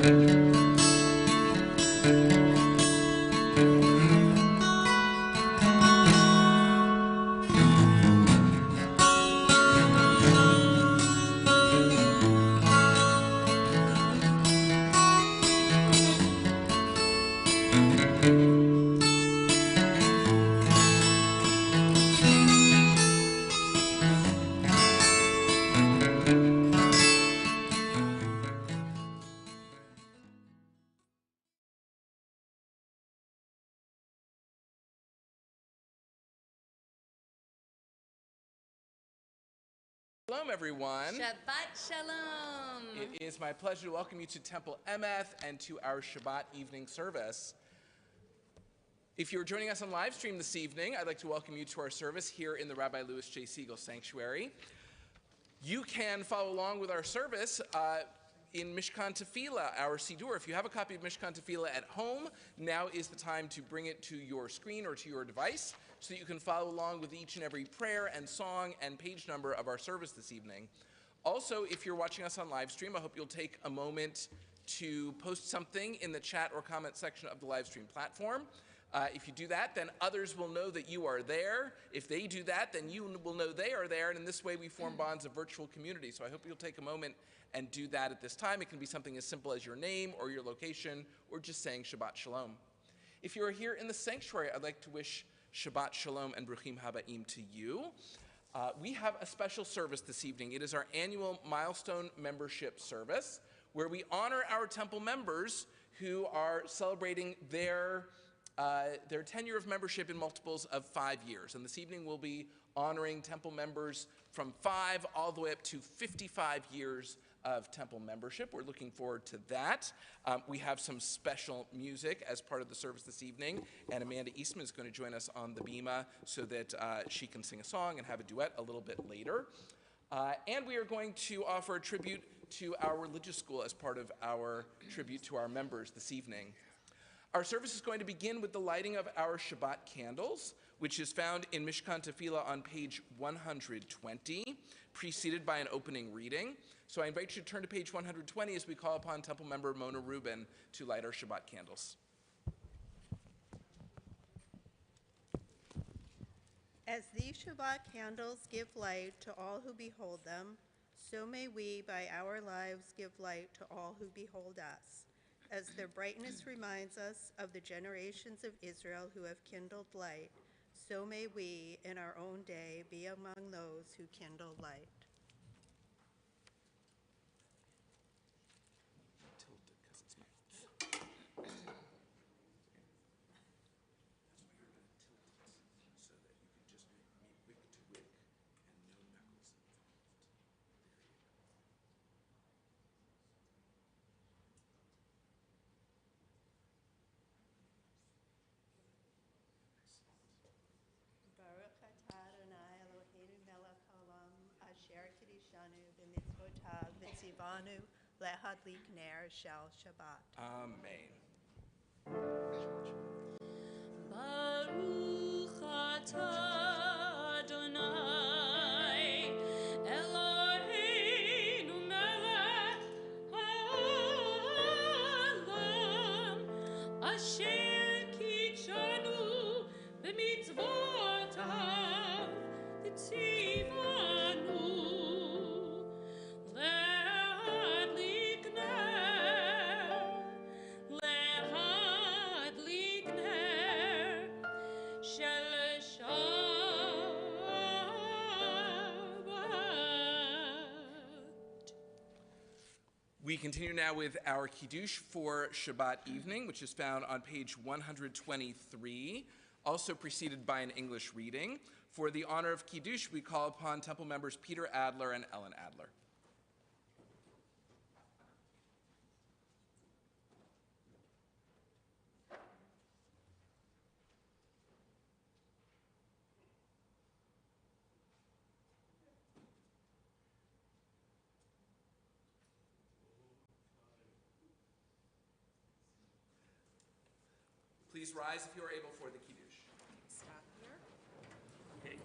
Shalom, everyone. Shabbat Shalom. It is my pleasure to welcome you to Temple Emeth and to our Shabbat Evening Service. If you're joining us on live stream this evening, I'd like to welcome you to our service here in the Rabbi Louis J. Siegel Sanctuary. You can follow along with our service in Mishkan Tefillah, our Siddur. If you have a copy of Mishkan Tefillah at home, now is the time to bring it to your screen or to your device so that you can follow along with each and every prayer and song and page number of our service this evening. Also, if you're watching us on live stream, I hope you'll take a moment to post something in the chat or comment section of the live stream platform. If you do that, then others will know that you are there. If they do that, then you will know they are there, and in this way we form bonds of virtual community. So I hope you'll take a moment and do that at this time. It can be something as simple as your name or your location or just saying Shabbat Shalom. If you're here in the sanctuary, I'd like to wish Shabbat Shalom and Bruchim Habaim to you. We have a special service this evening. It is our annual Milestone Membership Service where we honor our temple members who are celebrating their tenure of membership in multiples of 5 years. And this evening we'll be honoring temple members from 5 all the way up to 55 years of temple membership. We're looking forward to that. We have some special music as part of the service this evening, and Amanda Eastman is going to join us on the bima so that she can sing a song and have a duet a little bit later. And we are going to offer a tribute to our religious school as part of our tribute to our members this evening. Our service is going to begin with the lighting of our Shabbat candles, which is found in Mishkan Tefillah on page 120, preceded by an opening reading. So I invite you to turn to page 120 as we call upon Temple member Mona Rubin to light our Shabbat candles. As these Shabbat candles give light to all who behold them, so may we by our lives give light to all who behold us. As their brightness reminds us of the generations of Israel who have kindled light, so may we in our own day be among those who kindle light. V'tzivanu lehadlik ner shel Shabbat. Amen. Baruch atah Adonai Eloheinu melech ha'olam asher kitshanu b'mitzvotav v'tzivanu We continue now with our Kiddush for Shabbat evening, which is found on page 123, also preceded by an English reading. For the honor of Kiddush, we call upon temple members Peter Adler and Ellen Adler. Please rise if you are able for the Kiddush. Stop here. Okay.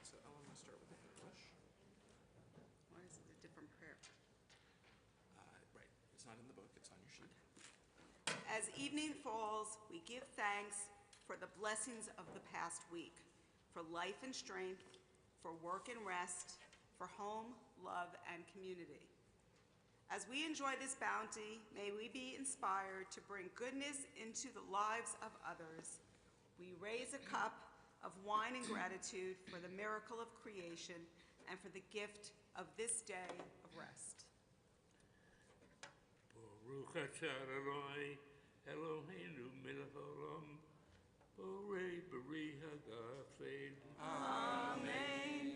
So Ellen, we'll start with the English. Why is it a different prayer? on your sheet. As evening falls, we give thanks for the blessings of the past week, for life and strength, for work and rest, for home, love, and community. As we enjoy this bounty, may we be inspired to bring goodness into the lives of others. We raise a cup of wine and gratitude for the miracle of creation and for the gift of this day of rest. Baruch atah Adonai Eloheinu melech haolam, borei beri hagafed. Amen.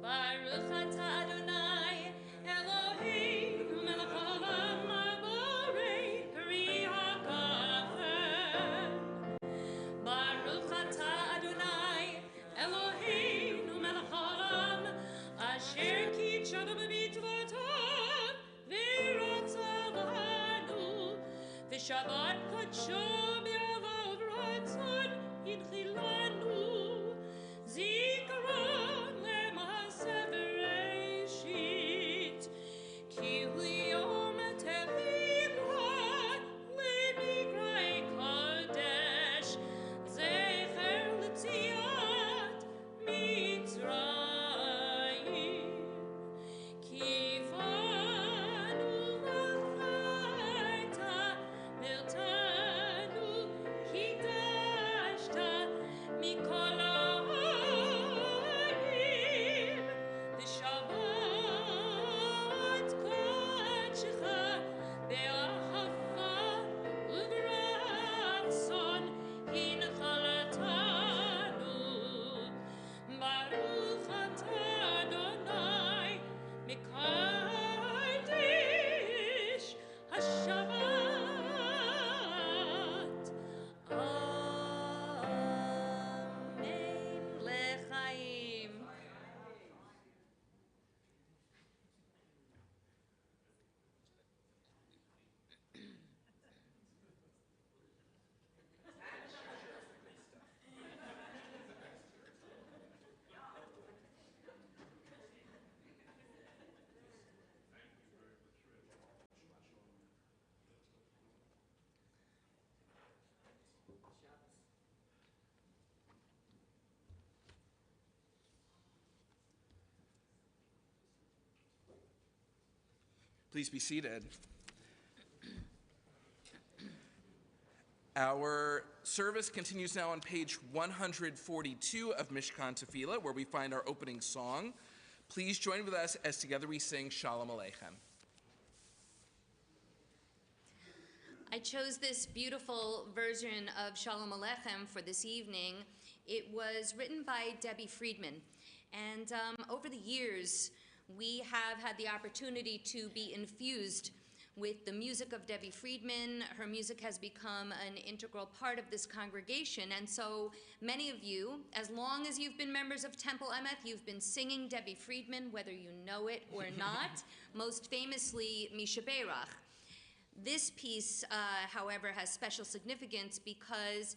Baruch atah Adonai Eloheinu melech haolam, borei peri hagafed. Baruch atah Adonai Eloheinu melech haolam, asher kitshanu b'mitzvotav v'ratzah banu, v'shabbat kodsho b'yavav ratzon yidchilanu, zikaron le'maaseh bereshit, ki hu yom tevivah le'mikrei kodesh, zecher l'tziat Mitzrayim, ki vanu v'chayta v'iltanu hidashta mikol ha'ayim, v'shabbat kodshecha be'ahava u'b'ratzon hinchaltanu. Baruch atah Adonai Mekadesh HaShabbat. Amen lechaim. Please be seated. Our service continues now on page 142 of Mishkan Tefillah, where we find our opening song. Please join with us as together we sing Shalom Aleichem. I chose this beautiful version of Shalom Aleichem for this evening. It was written by Debbie Friedman. And over the years, we have had the opportunity to be infused with the music of Debbie Friedman. Her music has become an integral part of this congregation. And so many of you, as long as you've been members of Temple Emeth, you've been singing Debbie Friedman, whether you know it or not, most famously Misha Beirach. This piece, however, has special significance because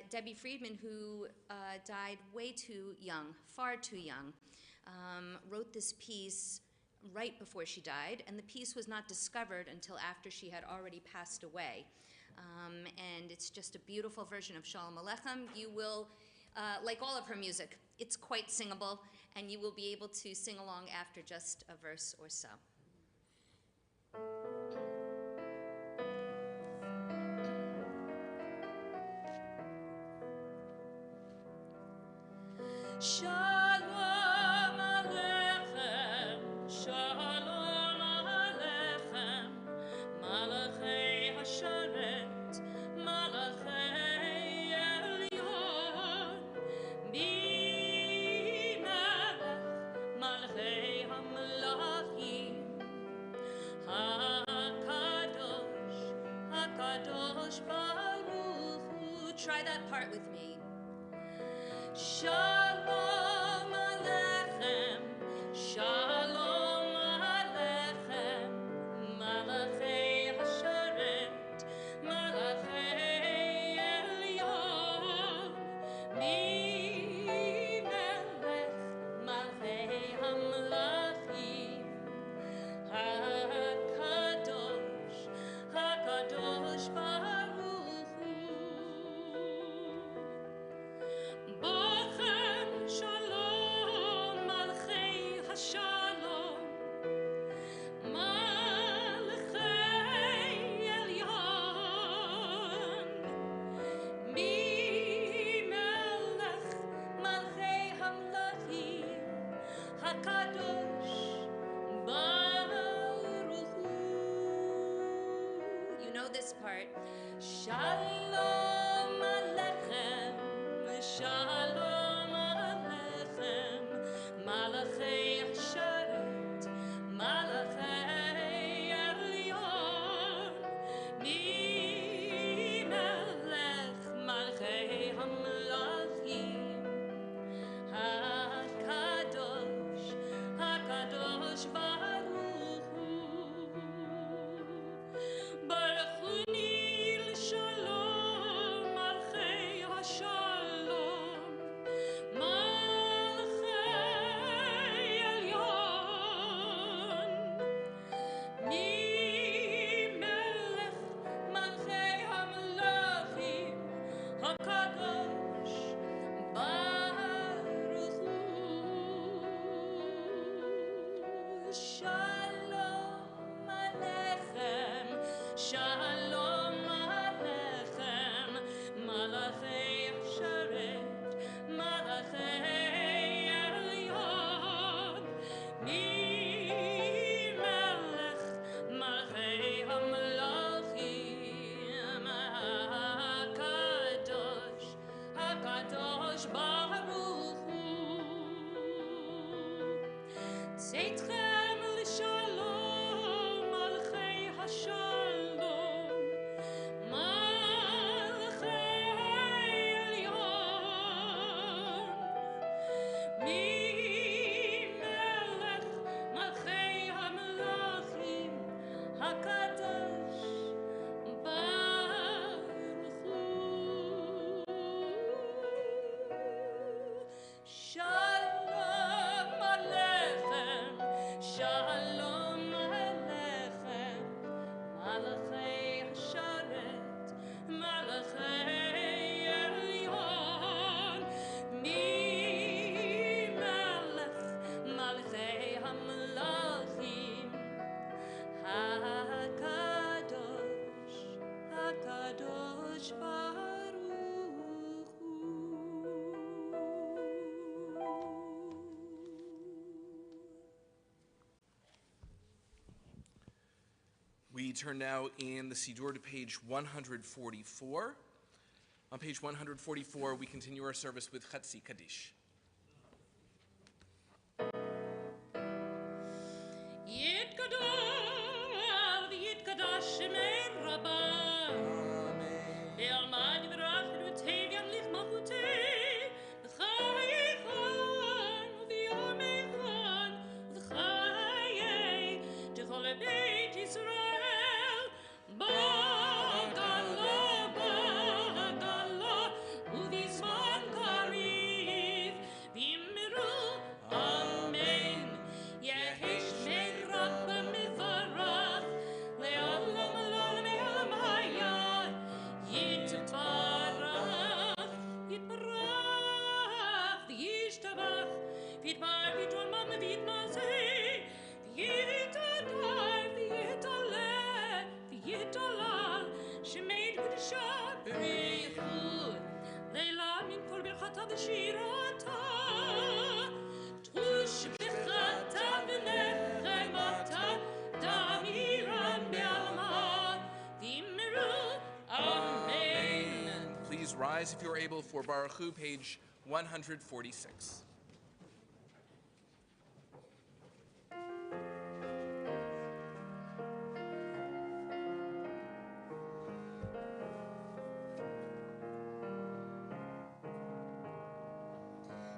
Debbie Friedman, who died way too young, far too young, wrote this piece right before she died, and the piece was not discovered until after she had already passed away. And it's just a beautiful version of Shalom Aleichem. You will, like all of her music, it's quite singable, and you will be able to sing along after just a verse or so. Shalom Aleichem, Shalom Aleichem, Malachei Hasharet, Malachei Elyon, Bimelech, Malachei HaMelachim, HaKadosh, HaKadosh Baruch Hu. Try that part with me. Shalom Aleichem, Shalom Aleichem, Malachei Hasharet, Malachei Elyon, Bimelech, Malachei HaMelachim, this part. Shalom Alechem, Shalom Alechem, Malachei Hasharet, Malachei Elyon, Mi Melech Malchei Hamlachim, HaKadosh, HaKadosh Baruch Hu, Baruch Hu Nil Shalom, Malchei HaShalom, Malchei Elyon, Mi Melech Malchei Hamlachim, HaKadosh Baruch Hu. Shalom Alechem, Shalom Alechem, Malachei Hasharet, Malachei Elyon, Mi Melech Malchei Hamlachim, HaKadosh, HaKadosh Baruch Hu. Tzeitkhem l'shalom, Malchei HaShalom, Malchei Elyon, Mi Melech Malchei Hamlachim, HaKadosh Baruch Hu. Shalom Alechem, Shalom Alechem, Malachei Hasharet, Malachei Elyon, Mi Melech Malchei Hamlachim, HaKadosh, HaKadosh Baruch Hu. We turn now in the Siddur to page 144. On page 144, we continue our service with Chatzi Kaddish. Yitkadosh, Yitkadosh Shemei Rabbah. Be'alma divrach v'tevian lich malchutei, v'chayechan v'yomechan v'chayei t'chol beit Yisrael. Ba'gala, ba'gala, u'v'zman kariv, v'imru, amen. Yehi Shmei Rabbah mevarach, le'olam le'olam le'olam hayah. Yitbarach, Yitbarach, V'yishtabach, V'yitbar, V'yitolmam, V'yitnaseh, V'yitadar, V'yitaleh, V'yitalal, Shemei Kedusha B'reichu, Leila min kol birchata v'shirata, Tush b'chata v'nechemata, Damiran be'alma, V'imru, Amen. Please rise if you are able for Baruch Hu, page 146.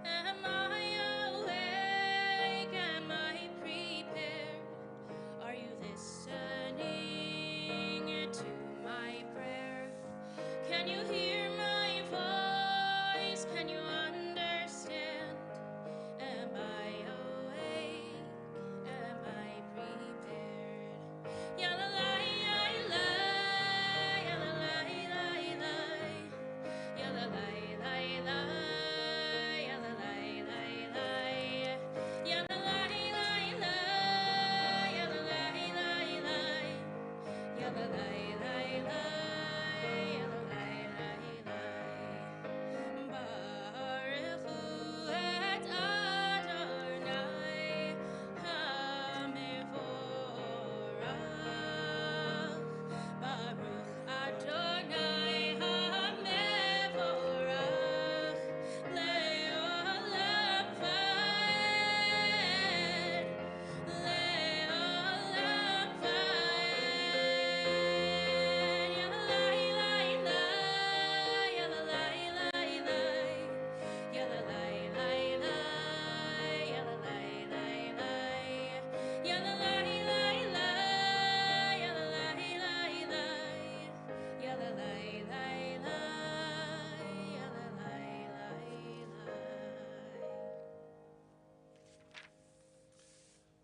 Am I awake? Am I prepared? Are you listening to my prayer? Can you hear my voice? Can you understand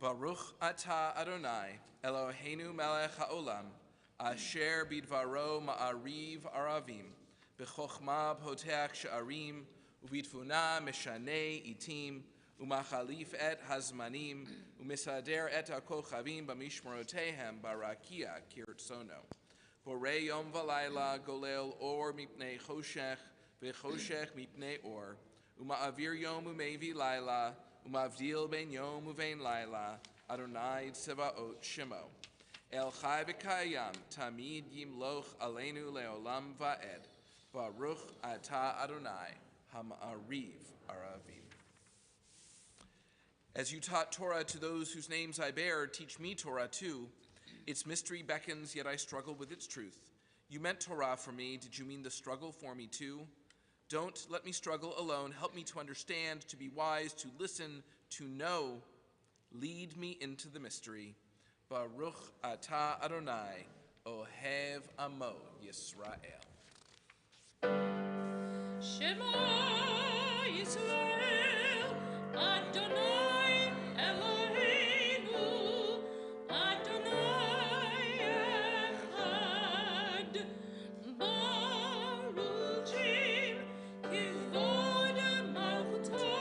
Baruch atah Adonai, Eloheinu melech haolam, asher bidvaro ma'ariv aravim, b'chochma poteach she'arim, ubitfuna mishanei itim, umachalif et hazmanim, umisader et hakochavim b'mishmorotehem barakia kirtsono. Borei yom v'layla golel or mipnei choshech, v'choshech mipnei or, uma'avir yom umevi layla, umavdil ben yom uvein layla, Adonai tsevaot shemo. El chai v'kayam, tamid yimloch aleinu leolam va'ed, Baruch atah Adonai, hama'ariv aravim. As you taught Torah to those whose names I bear, teach me Torah too. Its mystery beckons, yet I struggle with its truth. You meant Torah for me. Did you mean the struggle for me too? Don't let me struggle alone. Help me to understand, to be wise, to listen, to know. Lead me into the mystery. Baruch atah Adonai, Ohev Amo Yisrael. Shema Yisrael, Adonai Eloheinu, Adonai Echad, Baruch Shem Kivod Malchuto,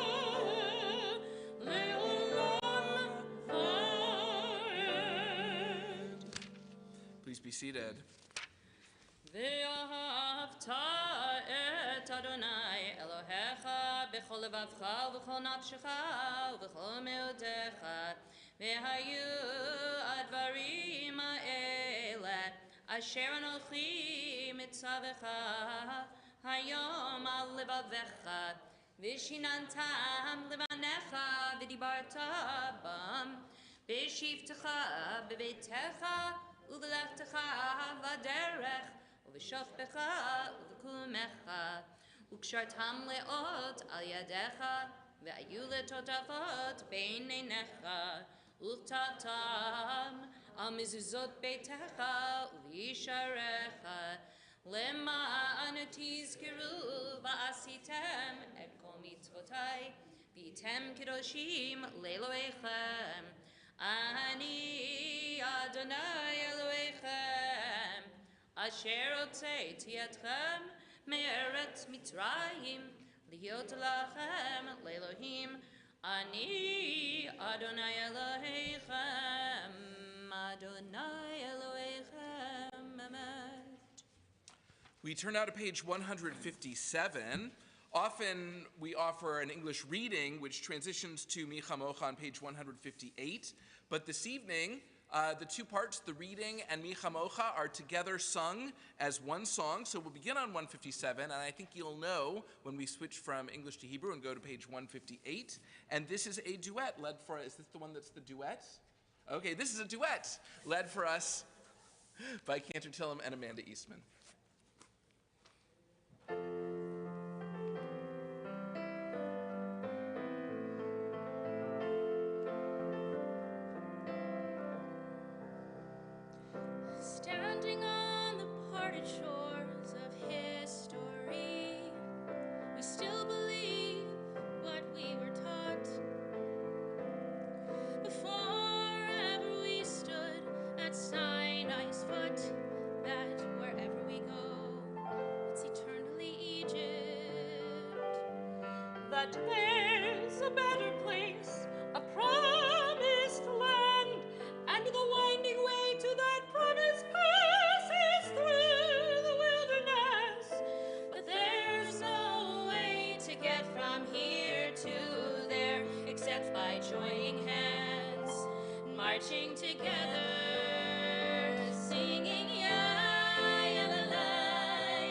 Leolam Vaed. Please be seated. ואהבת את אדוני אלוהיך בכל לבבך ובכל נפשך ובכל מאודיך והיו הדברים האלה אשר אנוכי מצווך היום על לבביך ושיננתם לבניך ודיברת בם בשבתך בביתך ובלכתך בדרך ובשוכבך ובקומך וקשרתם לאות על ידיך והיו לטוטפות בין עיניך וכתבתם על מזוזות ביתך ובישעריך למען תזכרו ועשיתם את כל מצוותי והייתם קדושים לאלוהיכם אני אדוני אלוהיכם אשר הוצאתי אתכם מארץ מצרים להיות לכם לאלוהים אני אדוני אלוהיכם אדוני אלוהיכם אמת. We turn now to page 157. Often we offer an English reading which transitions to Mi Chamocha on page 158. But this evening, the two parts, the reading and Mi Chamocha, are together sung as one song. So we'll begin on 157, and I think you'll know when we switch from English to Hebrew and go to page 158. And this is a duet led for us. Is this the one that's the duet? Okay, this is a duet led for us by Cantor Tillum and Amanda Eastman. Standing on the parted shores of history, we still believe what we were taught. Before ever we stood at Sinai's foot, that wherever we go, it's eternally Egypt. That there's a better place, a promised land, and the winding way to that promise passes through the wilderness. But there's no way to get from here to there except by joining hands, marching together, singing ya ya la la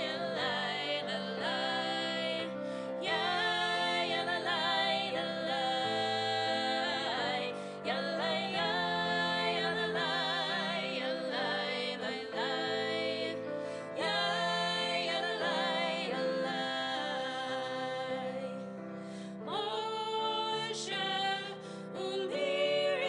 ya la la la ya ya la la la la ya la ya ya la la ya la la la ya ya la la la Moshe uMiriam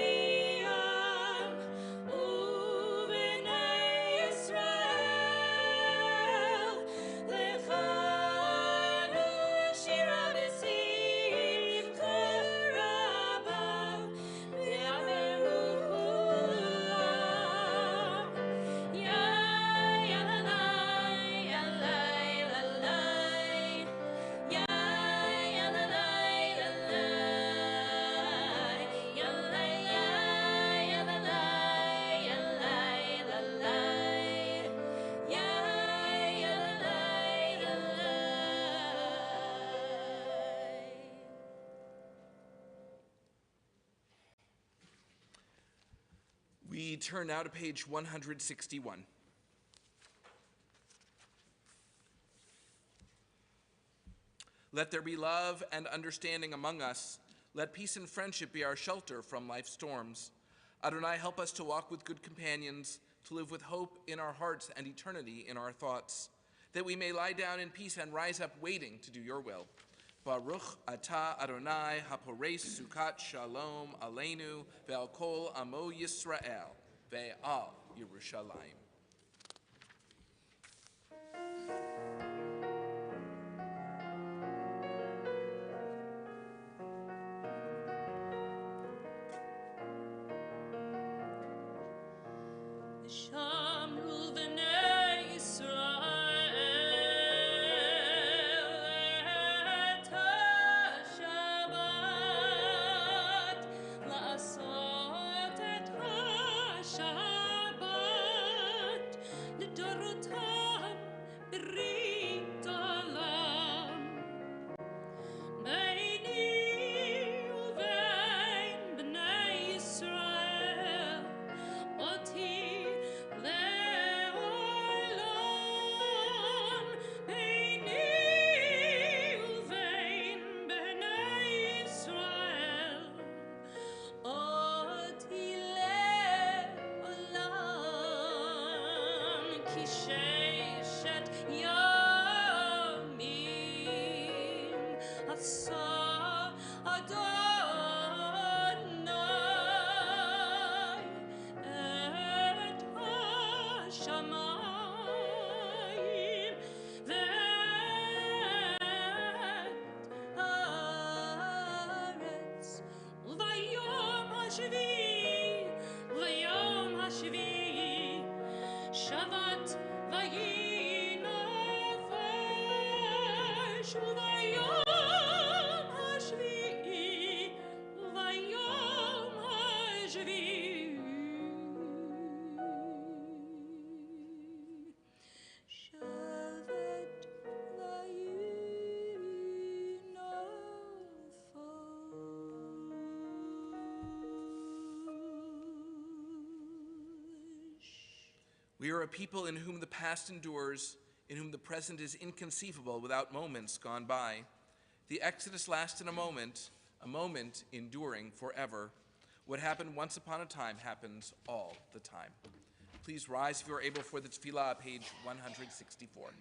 We turn now to page 161. Let there be love and understanding among us. Let peace and friendship be our shelter from life's storms. Adonai, help us to walk with good companions, to live with hope in our hearts and eternity in our thoughts, that we may lie down in peace and rise up waiting to do your will. Baruch atah Adonai haporeis sukat shalom aleinu ve'al kol amo Yisrael ve'al Yerushalayim. Shamru v'nei Yisrael et ha-Shabbat la'asot et ha-Shabbat l'dorotam b'rit olam beini uvein b'nei Yisrael oti le'olam beini uvein b'nei Yisrael oti le'olam ki sheishet yamim asa Adonai et ha-shamayim ve'et haaretz v'yom hashvi'i Shabbat vayinavesh v'yom hashvi'i v'yom hashvi'i Shabbat vayinavesh. We are a people in whom the past endures, in whom the present is inconceivable without moments gone by. The Exodus lasted a moment enduring forever. What happened once upon a time happens all the time. Please rise if you are able for the tefillah, page 164.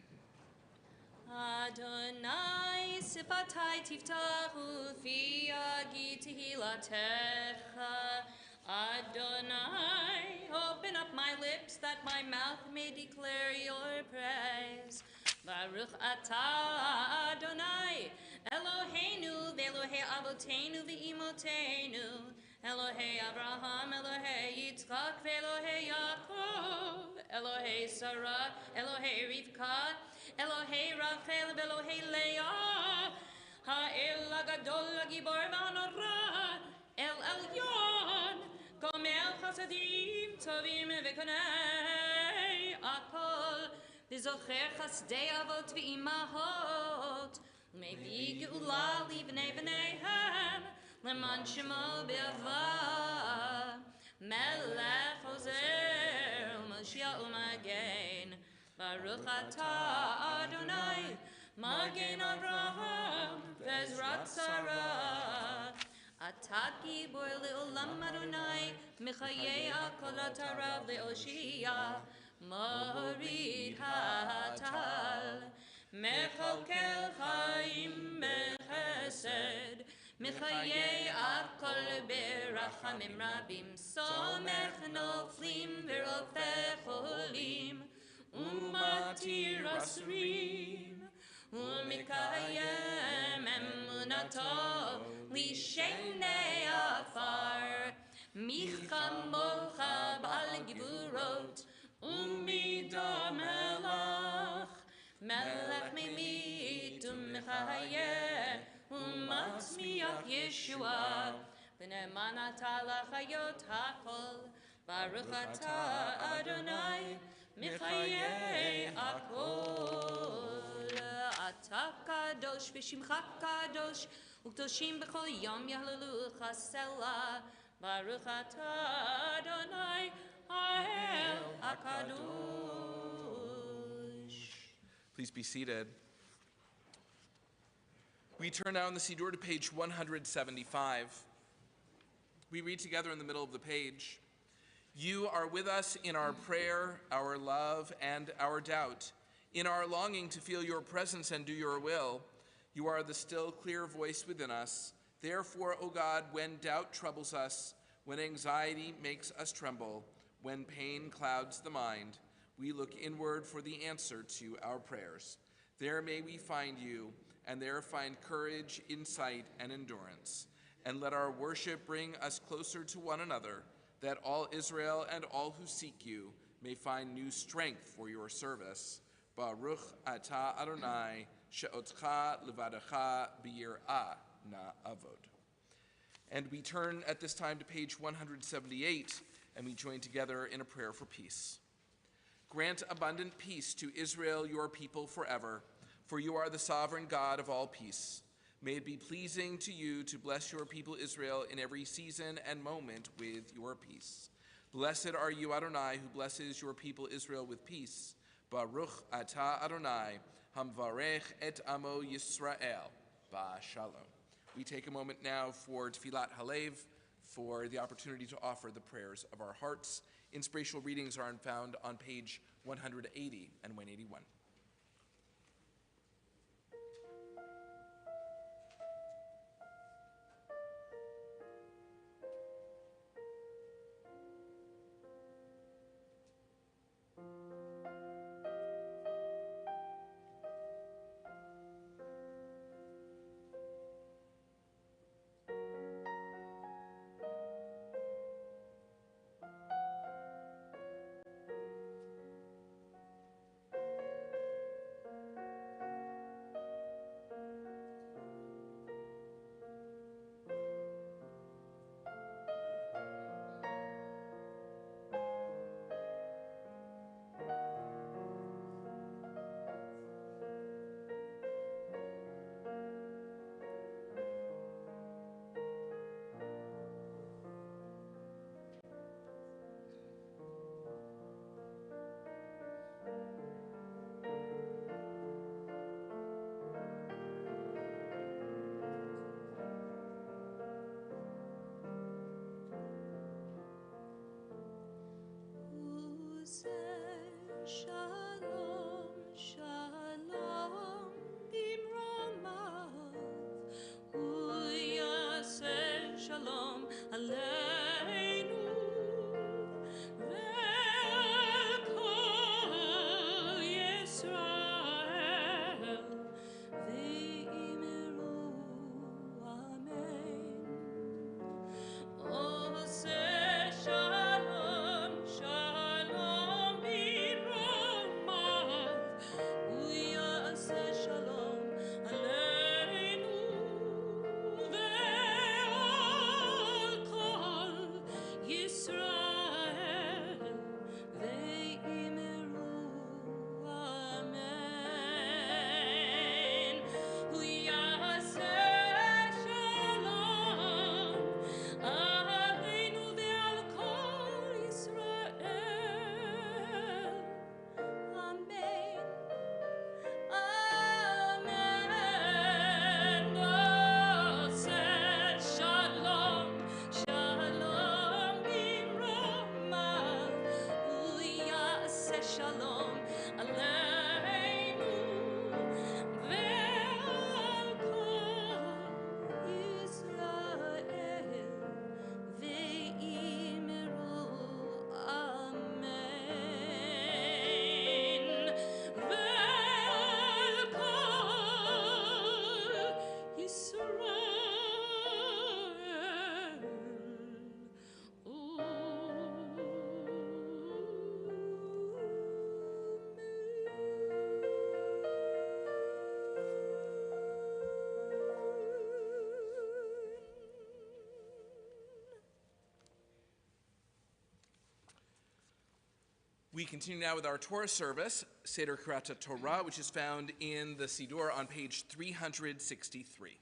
Adonai sifatai tiftachu fi agi tehilatecha. Adonai, open up my lips that my mouth may declare your praise. Baruch atah Adonai, Eloheinu ve'Elohei avoteinu ve'imotenu, Elohei Abraham, Elohei Yitzchak ve'Elohei Yaakov, Elohei Sarah, Elohei Rivka, Elohei Rachel ve'Elohei Leah, Ha'el Hagadol Hagibor v'Hanora, El Elyon, Gomel Chasadim Tovim v'Konei Akol, V'Zocher Chasdei Avot v'Imahot, U'Mevi Geula Livnei V'neihem, Leman Shemo Be'ava, Melech Ozer, Moshiach U'Magen, Baruch atah Adonai, Magen Avraham, Ve'ezrat Sarah. Atah gibor le'olam Adonai, Mechayei akol atarav le'oshia, Morid hatal, Mechalkel chaim bechesed, Mechayei akol berachamim rabim, Somech noflim v'rofeh cholim, Umatir asrim, Umikayem emunato, Lishenei afar, Michamocha bal givurot, Umida melach, Melech mimit umechayeh, Umatzmiach Yeshua, V'ne'eman atah l'chayot hakol, Baruch atah Adonai, Michayei akol. Atah kadosh v'shimcha kadosh, Ukdoshim b'chol yom yahlelu chasela, Baruch atah Adonai Ha'el HaKadosh. Please be seated. We turn now in the Siddur to page 175. We read together in the middle of the page. You are with us in our prayer, our love, and our doubt. In our longing to feel your presence and do your will, you are the still, clear voice within us. Therefore, O God, when doubt troubles us, when anxiety makes us tremble, when pain clouds the mind, we look inward for the answer to our prayers. There may we find you, and there find courage, insight, and endurance. And let our worship bring us closer to one another, that all Israel and all who seek you may find new strength for your service. Baruch atah Adonai, she'otcha levadecha b'yir'ah na'avod. And we turn at this time to page 178, and we join together in a prayer for peace. Grant abundant peace to Israel, your people, forever, for you are the sovereign God of all peace. May it be pleasing to you to bless your people Israel in every season and moment with your peace. Blessed are you, Adonai, who blesses your people Israel with peace. Baruch atah Adonai, hamvarech et amo Yisrael, ba'shalom. We take a moment now for Tfilat Halev, for the opportunity to offer the prayers of our hearts. Inspirational readings are found on page 180 and 181. Shalom, shalom, bimromav. Uyaseh shalom aleinu ve'al kol Yisrael ve'imeru amen. Oseh shalom, shalom bimromav. Uyaseh shalom aleinu ve'al kol Yisrael ve'imeru amen. Uyaseh shalom aleinu ve'al kol Yisrael. Amen. Amen. Oseh shalom, shalom bimromav. Uyaseh shalom aleinu ve'al kol Yisrael ve'imeru amen. Ve'al kol Yisrael. We continue now with our Torah service, Seder Kriyat Torah, which is found in the Siddur on page 363.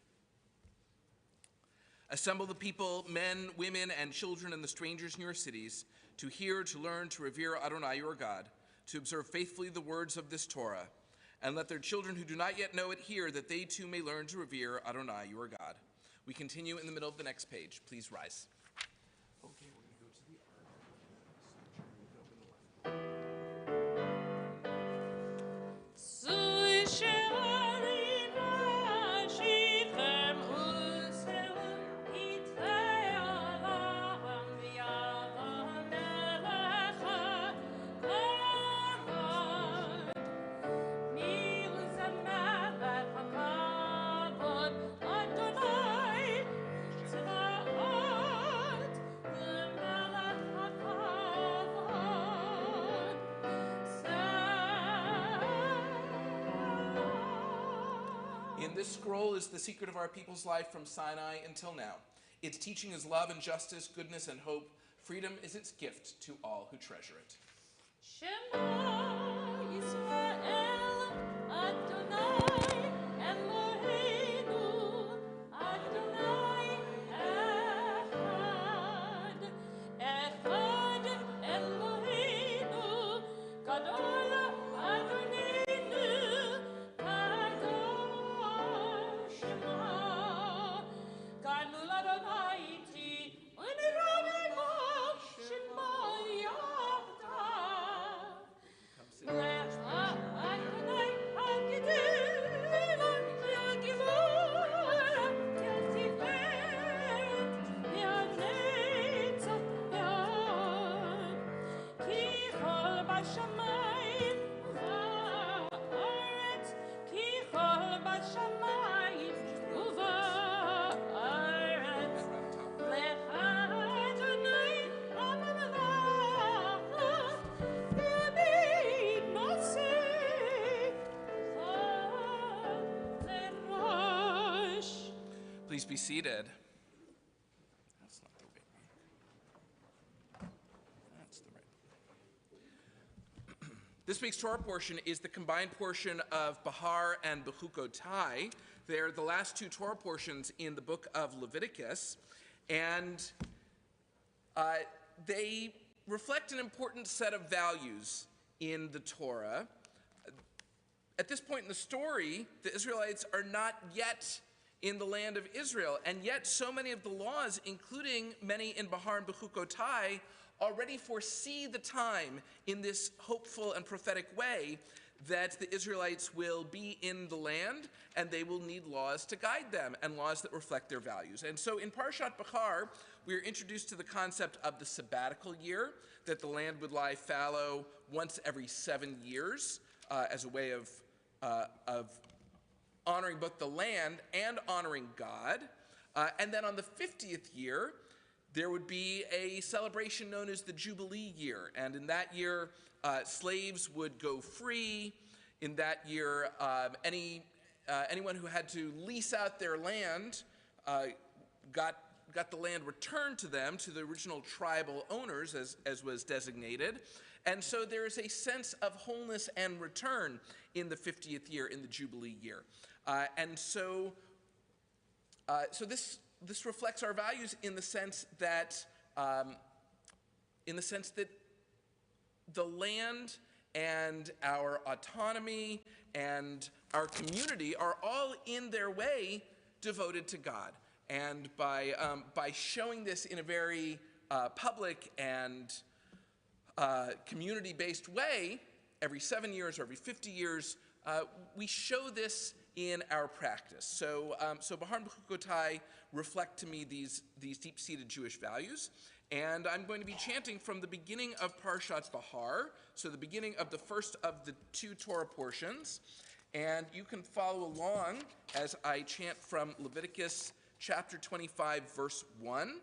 Assemble the people, men, women, and children, and the strangers in your cities, to hear, to learn, to revere Adonai your God, to observe faithfully the words of this Torah, and let their children who do not yet know it hear, that they too may learn to revere Adonai your God. We continue in the middle of the next page. Please rise. Okay, we're going to go to the In this scroll is the secret of our people's life from Sinai until now. Its teaching is love and justice, goodness and hope. Freedom is its gift to all who treasure it. Shema Yisrael, Adonai Eloheinu, Adonai Echad, Echad Eloheinu, Gadol Adonenu, Kadosh Shema, Gadol Adonai Iti, Unerabemo Shema Yavta. Please be seated. That's not the right one. That's the right one. This week's Torah portion is the combined portion of Bahar and Bechukotai. They're the last two Torah portions in the book of Leviticus, and they reflect an important set of values in the Torah. At this point in the story, the Israelites are not yet in the land of Israel, and yet so many of the laws, including many in Bahar and Bechukotai, already foresee the time in this hopeful and prophetic way that the Israelites will be in the land and they will need laws to guide them and laws that reflect their values. And so in Parshat Bahar, we are introduced to the concept of the sabbatical year, that the land would lie fallow once every 7 years as a way of honoring both the land and honoring God. And then on the 50th year, there would be a celebration known as the Jubilee year. And in that year, slaves would go free. In that year, anyone who had to lease out their land got the land returned to them, to the original tribal owners, as was designated. And so there is a sense of wholeness and return in the 50th year, in the Jubilee year. So this reflects our values in the sense that the land and our autonomy and our community are all in their way devoted to God. And by showing this in a very public and community-based way, every 7 years or every 50 years, we show this in our practice. So Bahar and Bechukotai reflect to me these deep-seated Jewish values. And I'm going to be chanting from the beginning of Parshat Bahar, so the beginning of the first of the two Torah portions. And you can follow along as I chant from Leviticus chapter 25, verse 1,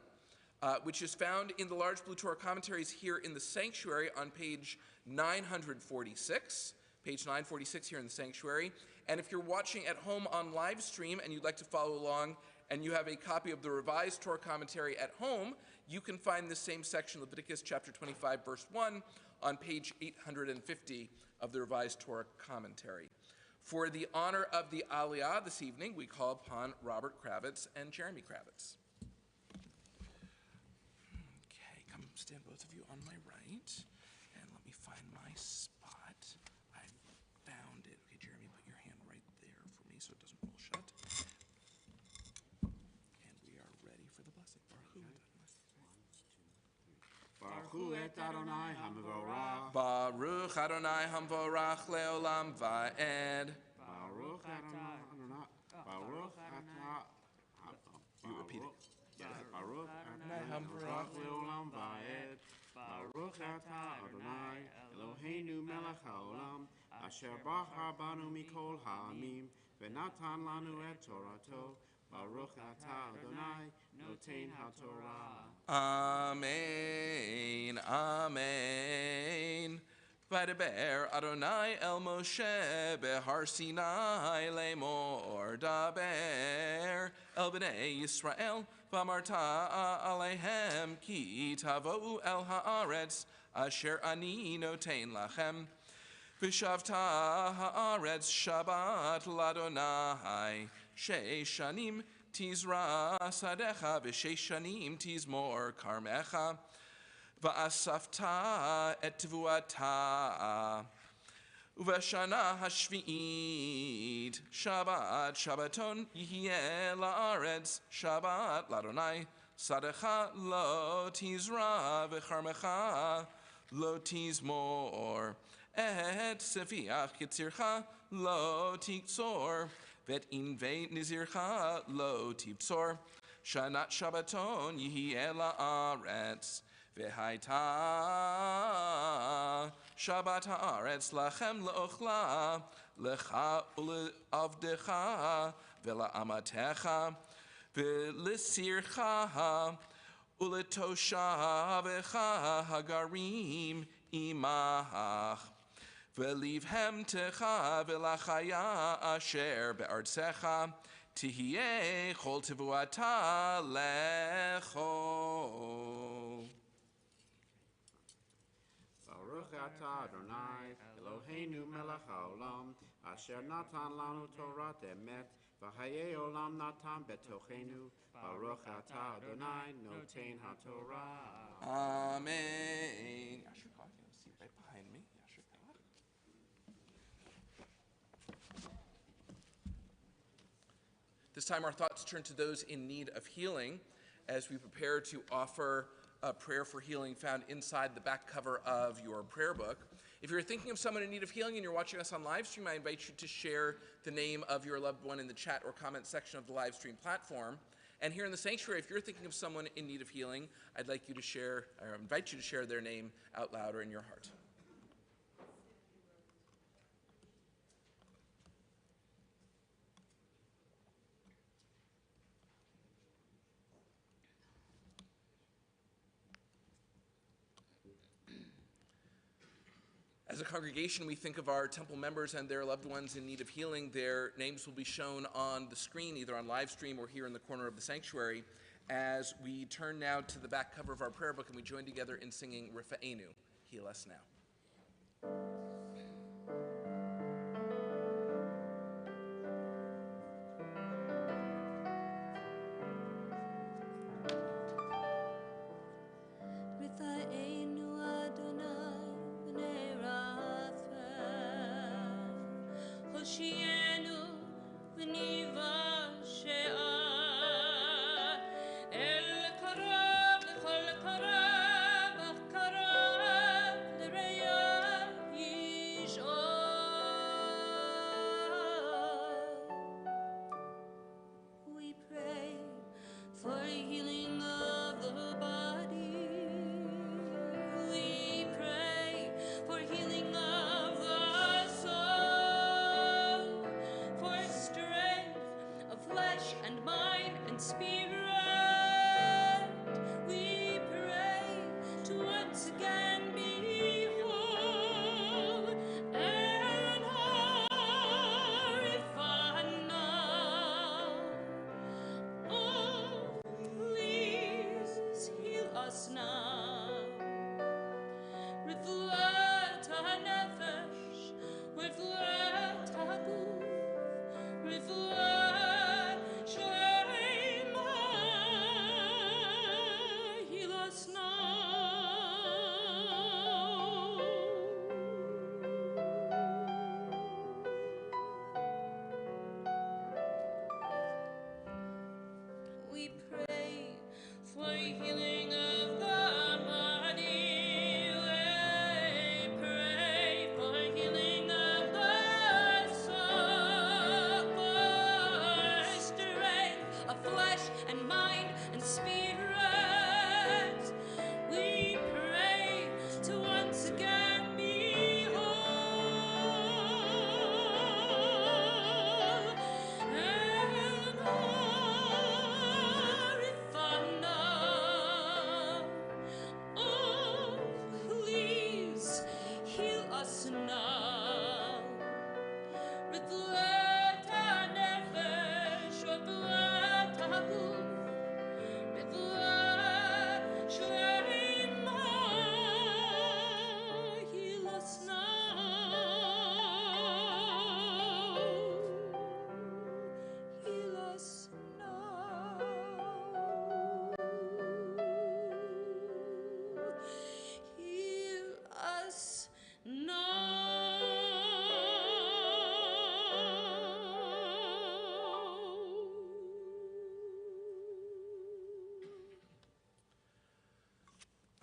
which is found in the large blue Torah commentaries here in the sanctuary on page 946. Page 946 here in the sanctuary. And if you're watching at home on live stream and you'd like to follow along and you have a copy of the revised Torah commentary at home, you can find this same section, Leviticus chapter 25, verse 1, on page 850 of the revised Torah commentary. For the honor of the Aliyah this evening, we call upon Robert Kravitz and Jeremy Kravitz. stand both of you on my right, and let me find my spot. I found it. Okay, Jeremy, put your hand right there for me so it doesn't roll shut. And we are ready for the blessing. Baruch et Adonai Hamvorach. Baruch Adonai Hamvorach Leolam Va'ed. Baruch Adonai. Baruch Adonai. You repeat it. Baruch Adonai Hamvorach Leolam Va'ed. Baruch atah Adonai Eloheinu melech haolam asher bachar banu mikol ha'amim v'natan lanu et Torato. Baruch atah Adonai noten haTorah. Amen. Amen. Vaydaber Adonai el Moshe behar Sinai lemor daber el bnei Yisrael v'amarta alehem ki tavou el haaretz asher ani noten lachem v'shavta haaretz Shabbat ladonai sheishanim tizra sadecha v'sheishanim tizmor karmecha Va'asafta et tevuata Uvashana hashvi'it Shabbat Shabbaton Yihye la'aretz Shabbat ladonai Sadecha lo tizra v'charmecha lo tizmor Et sefiach yitzircha lo tiktzor Vet inve nizircha lo tiptzor Shanat Shabbaton Yihye la'aretz V'haita Shabbat haaretz lachem le'ochla lecha ule'avdecha ve'la'amatecha ve'lisircha ule'toshavecha hagarim imach ve'livhem techa ve'lachaya asher be'artzecha tihye chol tevuata lecho. Baruch atah Adonai Eloheinu melech haolam asher natan lanu Torah emet v'hayei olam natan betochenu. Baruch atah Adonai noten haTorah. Amen. Yashikah, you see right behind me. Yashikah. This time our thoughts turn to those in need of healing as we prepare to offer a prayer for healing found inside the back cover of your prayer book. If you're thinking of someone in need of healing and you're watching us on live stream, I invite you to share the name of your loved one in the chat or comment section of the live stream platform. And here in the sanctuary, if you're thinking of someone in need of healing, I'd like you to share, or invite you to share their name out loud or in your heart. As a congregation, we think of our temple members and their loved ones in need of healing. Their names will be shown on the screen, either on live stream or here in the corner of the sanctuary, as we turn now to the back cover of our prayer book and we join together in singing Rifa'enu, Heal Us Now. Heal us now.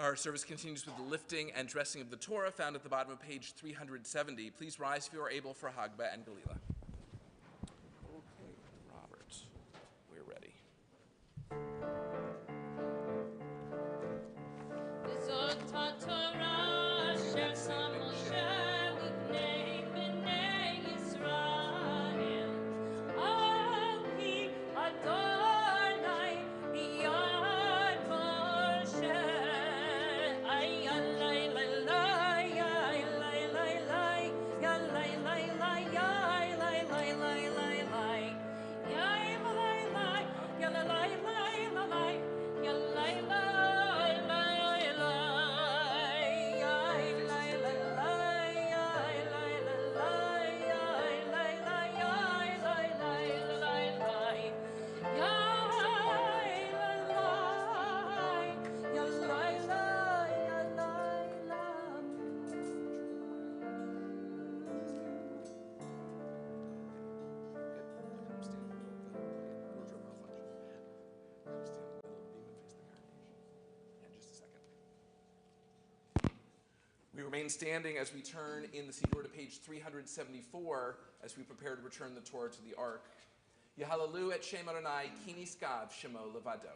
Our service continues with the lifting and dressing of the Torah found at the bottom of page 370. Please rise if you are able for Hagba and Galila. Okay, Robert, we're ready. We remain standing as we turn in the Siddur to page 374 as we prepare to return the Torah to the Ark. Yehalalu et Shem Adonai ki niskav shemo levado.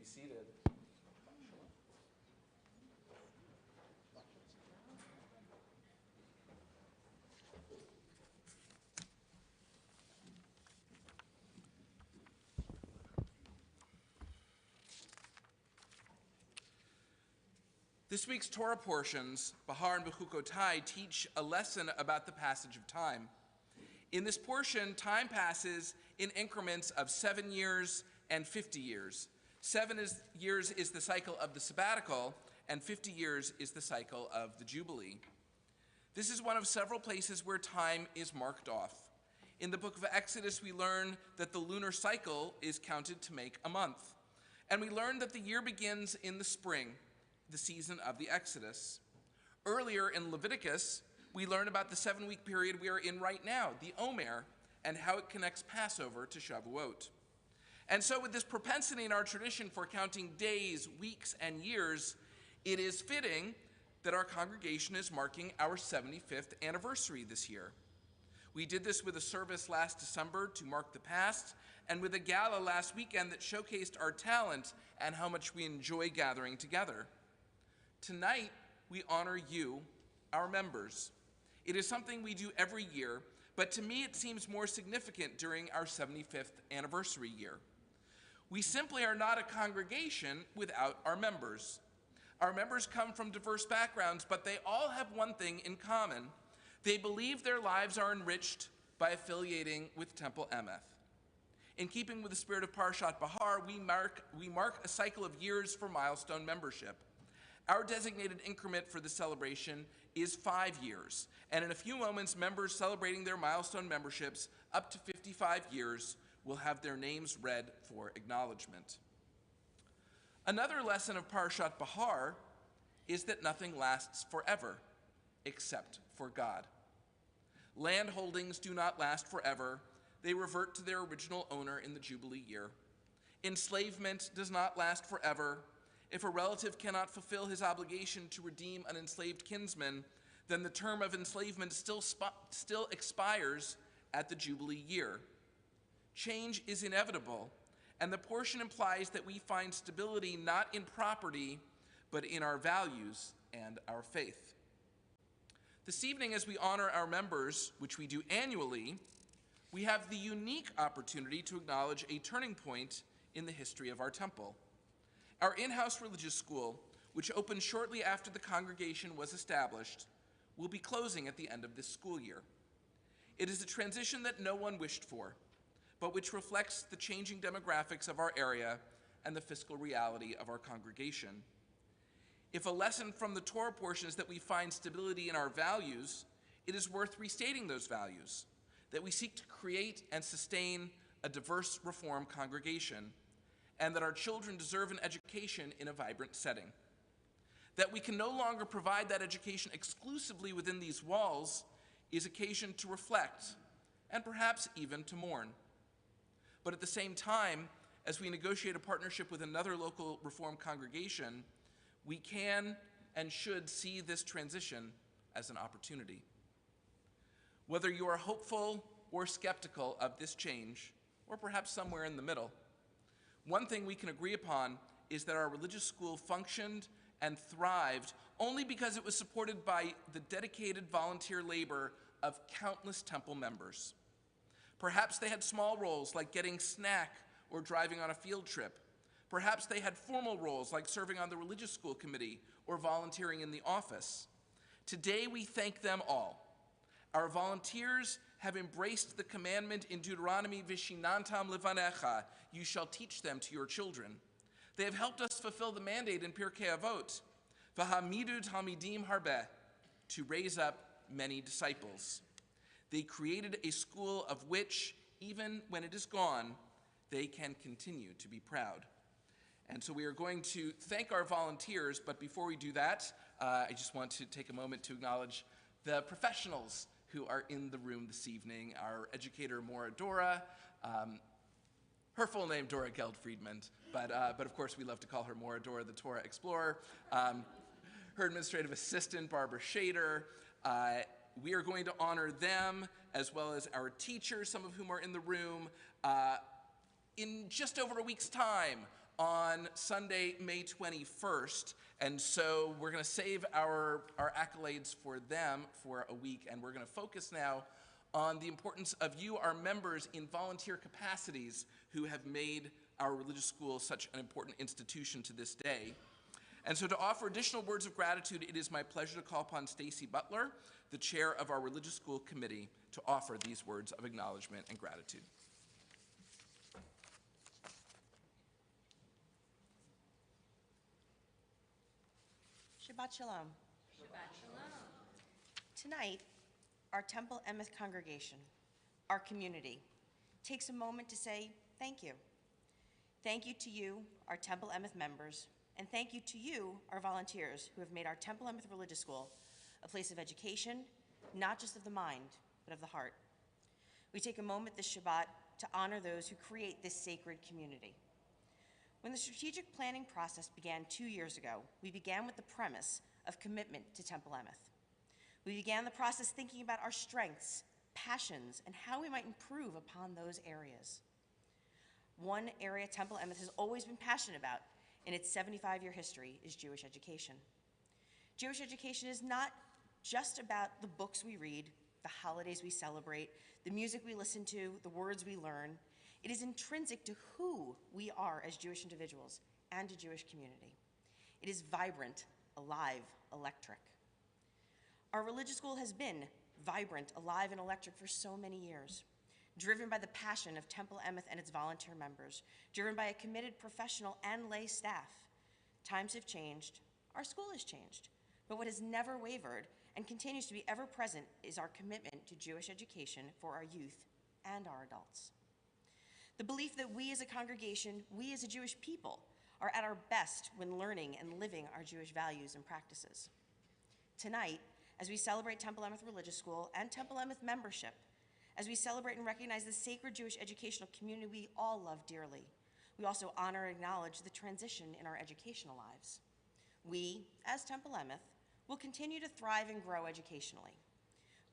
Seated. This week's Torah portions, Bahar and Bechukotai, teach a lesson about the passage of time. In this portion, time passes in increments of 7 years and 50 years. 7 years is the cycle of the sabbatical, and 50 years is the cycle of the Jubilee. This is one of several places where time is marked off. In the book of Exodus, we learn that the lunar cycle is counted to make a month. And we learn that the year begins in the spring, the season of the Exodus. Earlier in Leviticus, we learn about the 7-week period we are in right now, the Omer, and how it connects Passover to Shavuot. And so with this propensity in our tradition for counting days, weeks, and years, it is fitting that our congregation is marking our 75th anniversary this year. We did this with a service last December to mark the past, and with a gala last weekend that showcased our talent and how much we enjoy gathering together. Tonight, we honor you, our members. It is something we do every year, but to me it seems more significant during our 75th anniversary year. We simply are not a congregation without our members. Our members come from diverse backgrounds, but they all have one thing in common. They believe their lives are enriched by affiliating with Temple Emeth. In keeping with the spirit of Parshat Bahar, we mark a cycle of years for milestone membership. Our designated increment for the celebration is 5 years, and in a few moments, members celebrating their milestone memberships up to 55 years will have their names read for acknowledgement. Another lesson of Parshat Bahar is that nothing lasts forever except for God. Land holdings do not last forever. They revert to their original owner in the Jubilee year. Enslavement does not last forever. If a relative cannot fulfill his obligation to redeem an enslaved kinsman, then the term of enslavement still expires at the Jubilee year. Change is inevitable, and the portion implies that we find stability not in property, but in our values and our faith. This evening, as we honor our members, which we do annually, we have the unique opportunity to acknowledge a turning point in the history of our temple. Our in-house religious school, which opened shortly after the congregation was established, will be closing at the end of this school year. It is a transition that no one wished for, but which reflects the changing demographics of our area and the fiscal reality of our congregation. If a lesson from the Torah portion is that we find stability in our values, it is worth restating those values, that we seek to create and sustain a diverse Reform congregation, and that our children deserve an education in a vibrant setting. That we can no longer provide that education exclusively within these walls is occasion to reflect, and perhaps even to mourn. But at the same time, as we negotiate a partnership with another local Reform congregation, we can and should see this transition as an opportunity. Whether you are hopeful or skeptical of this change, or perhaps somewhere in the middle, one thing we can agree upon is that our religious school functioned and thrived only because it was supported by the dedicated volunteer labor of countless temple members. Perhaps they had small roles like getting snack or driving on a field trip. Perhaps they had formal roles like serving on the religious school committee or volunteering in the office. Today we thank them all. Our volunteers have embraced the commandment in Deuteronomy, Vishinantam levanecha, you shall teach them to your children. They have helped us fulfill the mandate in Pirkei Avot, v'hamidu talmidim harbeh, to raise up many disciples. They created a school of which, even when it is gone, they can continue to be proud. And so we are going to thank our volunteers, but before we do that, I just want to take a moment to acknowledge the professionals who are in the room this evening. Our educator, Maura Dora, her full name, Dora Geld-Friedman, but of course we love to call her Maura Dora, the Torah Explorer. Her administrative assistant, Barbara Shader. We are going to honor them, as well as our teachers, some of whom are in the room, in just over a week's time, on Sunday, May 21st. And so we're going to save our accolades for them for a week, and we're going to focus now on the importance of you, our members, in volunteer capacities who have made our religious school such an important institution to this day. And so to offer additional words of gratitude, it is my pleasure to call upon Stacy Butler, the chair of our religious school committee, to offer these words of acknowledgement and gratitude. Shabbat Shalom. Shabbat Shalom. Tonight, our Temple Emeth congregation, our community, takes a moment to say thank you. Thank you to you, our Temple Emeth members, and thank you to you, our volunteers, who have made our Temple Emeth Religious School a place of education, not just of the mind, but of the heart. We take a moment this Shabbat to honor those who create this sacred community. When the strategic planning process began 2 years ago, we began with the premise of commitment to Temple Emeth. We began the process thinking about our strengths, passions, and how we might improve upon those areas. One area Temple Emeth has always been passionate about in its 75-year history is Jewish education. Jewish education is not just about the books we read, the holidays we celebrate, the music we listen to, the words we learn. It is intrinsic to who we are as Jewish individuals and a Jewish community. It is vibrant, alive, electric. Our religious school has been vibrant, alive, and electric for so many years, driven by the passion of Temple Emeth and its volunteer members, driven by a committed professional and lay staff. Times have changed, our school has changed, but what has never wavered and continues to be ever present is our commitment to Jewish education for our youth and our adults. The belief that we as a congregation, we as a Jewish people, are at our best when learning and living our Jewish values and practices. Tonight, as we celebrate Temple Emeth Religious School and Temple Emeth membership, as we celebrate and recognize the sacred Jewish educational community we all love dearly, we also honor and acknowledge the transition in our educational lives. We, as Temple Emeth, will continue to thrive and grow educationally.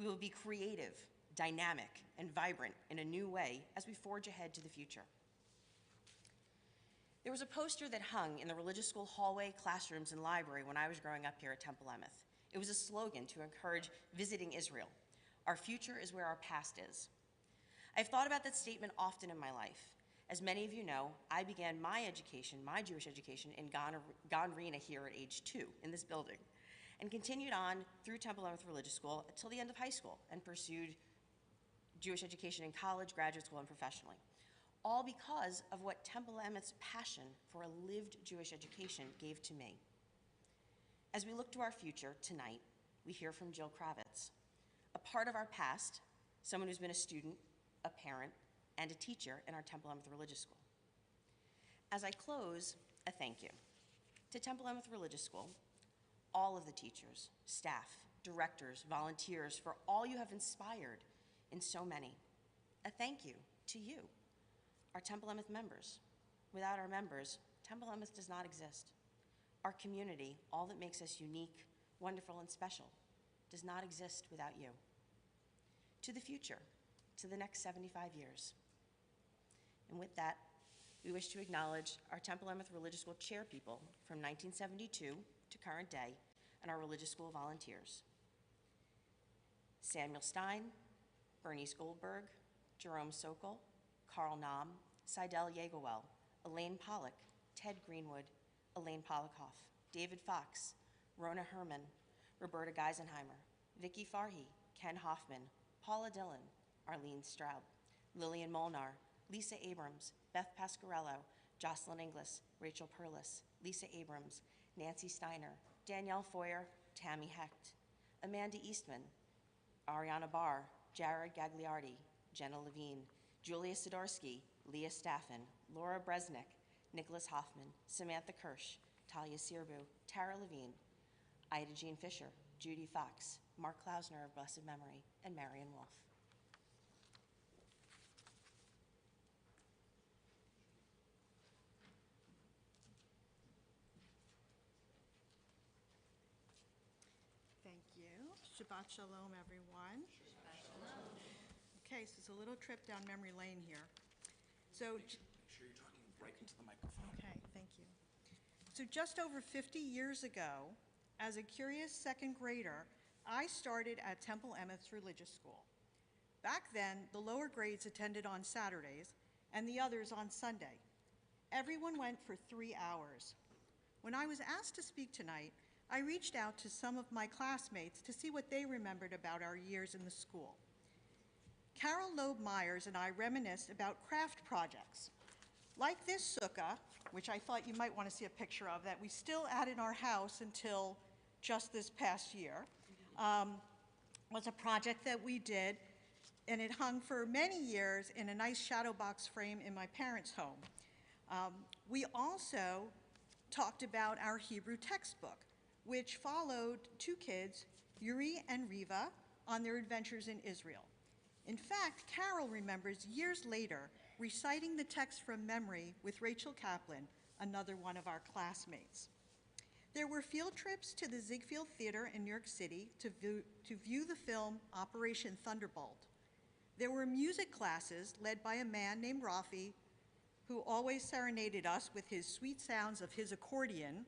We will be creative, dynamic, and vibrant in a new way as we forge ahead to the future. There was a poster that hung in the religious school hallway, classrooms, and library when I was growing up here at Temple Emeth. It was a slogan to encourage visiting Israel. Our future is where our past is. I've thought about that statement often in my life. As many of you know, I began my education, my Jewish education, in Gan Rina here at age 2 in this building, and continued on through Temple Emeth Religious School until the end of high school and pursued Jewish education in college, graduate school, and professionally, all because of what Temple Emeth's passion for a lived Jewish education gave to me. As we look to our future tonight, we hear from Jill Kravitz, a part of our past, someone who's been a student, a parent, and a teacher in our Temple Emeth Religious School. As I close, a thank you to Temple Emeth Religious School, all of the teachers, staff, directors, volunteers, for all you have inspired in so many. A thank you to you, our Temple Emeth members. Without our members, Temple Emeth does not exist. Our community, all that makes us unique, wonderful, and special, does not exist without you. To the future, to the next 75 years. And with that, we wish to acknowledge our Temple Emeth Religious School chair people from 1972 to current day and our religious school volunteers. Samuel Stein, Bernice Goldberg, Jerome Sokol, Carl Nahm, Seidel Yegowell, Elaine Pollock, Ted Greenwood, Elaine Pollockhoff, David Fox, Rona Herman, Roberta Geisenheimer, Vicky Farhi, Ken Hoffman, Paula Dillon, Arlene Straub, Lillian Molnar, Lisa Abrams, Beth Pasquarello, Jocelyn Inglis, Rachel Perlis, Lisa Abrams, Nancy Steiner, Danielle Foyer, Tammy Hecht, Amanda Eastman, Ariana Barr, Jared Gagliardi, Jenna Levine, Julia Sidorsky, Leah Staffen, Laura Bresnick, Nicholas Hoffman, Samantha Kirsch, Talia Sirbu, Tara Levine, Ida Jean Fisher, Judy Fox, Mark Klausner of blessed memory, and Marion Wolf. Thank you. Shabbat Shalom, everyone. Okay, so it's a little trip down memory lane here. So, Make sure you're talking right into the microphone. okay, thank you. So just over 50 years ago, as a curious second grader, I started at Temple Emeth's Religious School. Back then, the lower grades attended on Saturdays and the others on Sunday. Everyone went for 3 hours. When I was asked to speak tonight, I reached out to some of my classmates to see what they remembered about our years in the school. Carol Loeb Myers and I reminisced about craft projects, like this sukkah, which I thought you might want to see a picture of, that we still had in our house until just this past year. Was a project that we did, and it hung for many years in a nice shadow box frame in my parents' home. We also talked about our Hebrew textbook, which followed 2 kids, Yuri and Riva, on their adventures in Israel. In fact, Carol remembers years later reciting the text from memory with Rachel Kaplan, another one of our classmates. There were field trips to the Ziegfeld Theater in New York City to view the film Operation Thunderbolt. There were music classes led by a man named Rafi, who always serenaded us with his sweet sounds of his accordion,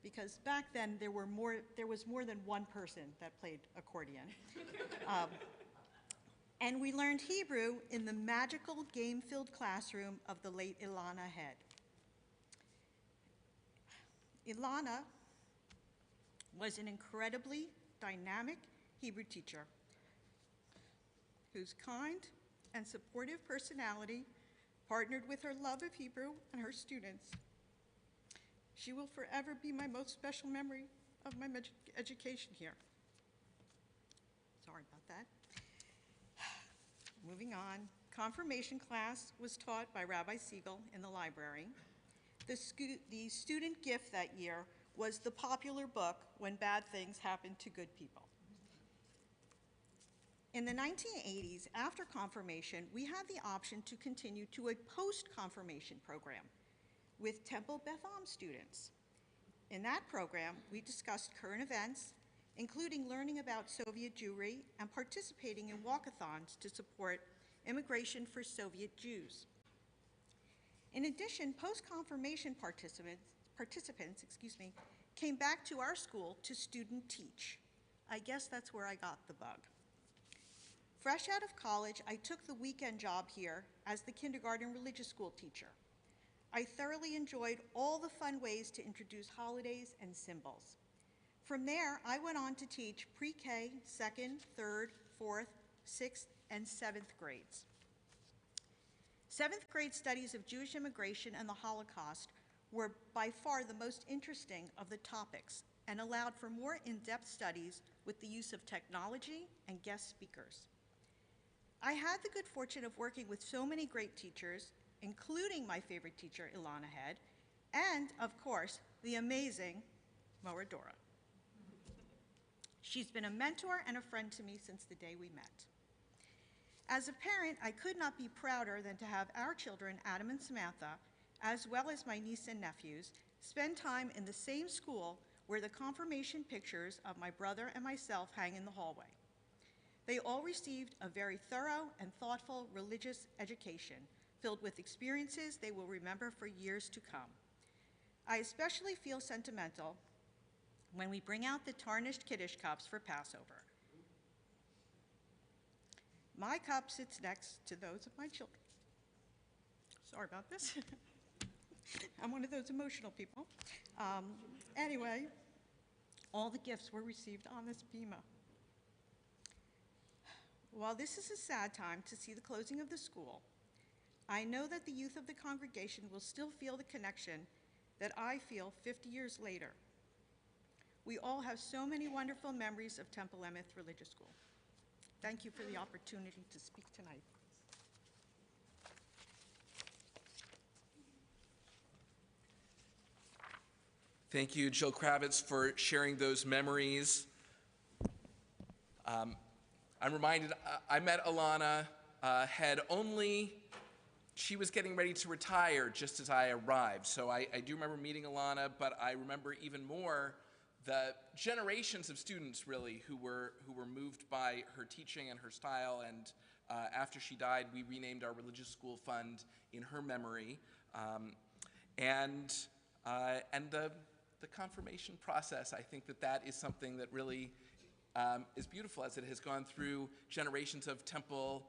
because back then there was more than one person that played accordion. And we learned Hebrew in the magical game-filled classroom of the late Ilana Head. Ilana was an incredibly dynamic Hebrew teacher whose kind and supportive personality partnered with her love of Hebrew and her students. She will forever be my most special memory of my education here. Sorry about that. Moving on, confirmation class was taught by Rabbi Siegel in the library. The student gift that year was the popular book, When Bad Things Happen to Good People. In the 1980s, after confirmation, we had the option to continue to a post-confirmation program with Temple Beth-Am students. In that program, we discussed current events, including learning about Soviet Jewry and participating in walkathons to support immigration for Soviet Jews. In addition, post-confirmation participants came back to our school to student teach. I guess that's where I got the bug. Fresh out of college, I took the weekend job here as the kindergarten religious school teacher. I thoroughly enjoyed all the fun ways to introduce holidays and symbols. From there, I went on to teach pre-K, 2nd, 3rd, 4th, 6th, and 7th grades. 7th grade studies of Jewish immigration and the Holocaust were by far the most interesting of the topics and allowed for more in-depth studies with the use of technology and guest speakers. I had the good fortune of working with so many great teachers, including my favorite teacher, Ilana Head, and, of course, the amazing Moa Dora. She's been a mentor and a friend to me since the day we met. As a parent, I could not be prouder than to have our children, Adam and Samantha, as well as my niece and nephews, spend time in the same school where the confirmation pictures of my brother and myself hang in the hallway. They all received a very thorough and thoughtful religious education, filled with experiences they will remember for years to come. I especially feel sentimental when we bring out the tarnished Kiddush cups for Passover. My cup sits next to those of my children. Sorry about this. I'm one of those emotional people. Anyway, all the gifts were received on this bima. While this is a sad time to see the closing of the school, I know that the youth of the congregation will still feel the connection that I feel 50 years later. We all have so many wonderful memories of Temple Emeth Religious School. Thank you for the opportunity to speak tonight. Thank you, Jill Kravitz, for sharing those memories. I'm reminded, I met Ilana Head only, she was getting ready to retire just as I arrived. So I do remember meeting Ilana, but I remember even more the generations of students, really, who were moved by her teaching and her style. And after she died, we renamed our religious school fund in her memory. And the confirmation process, I think that is something that really is beautiful, as it has gone through generations of Temple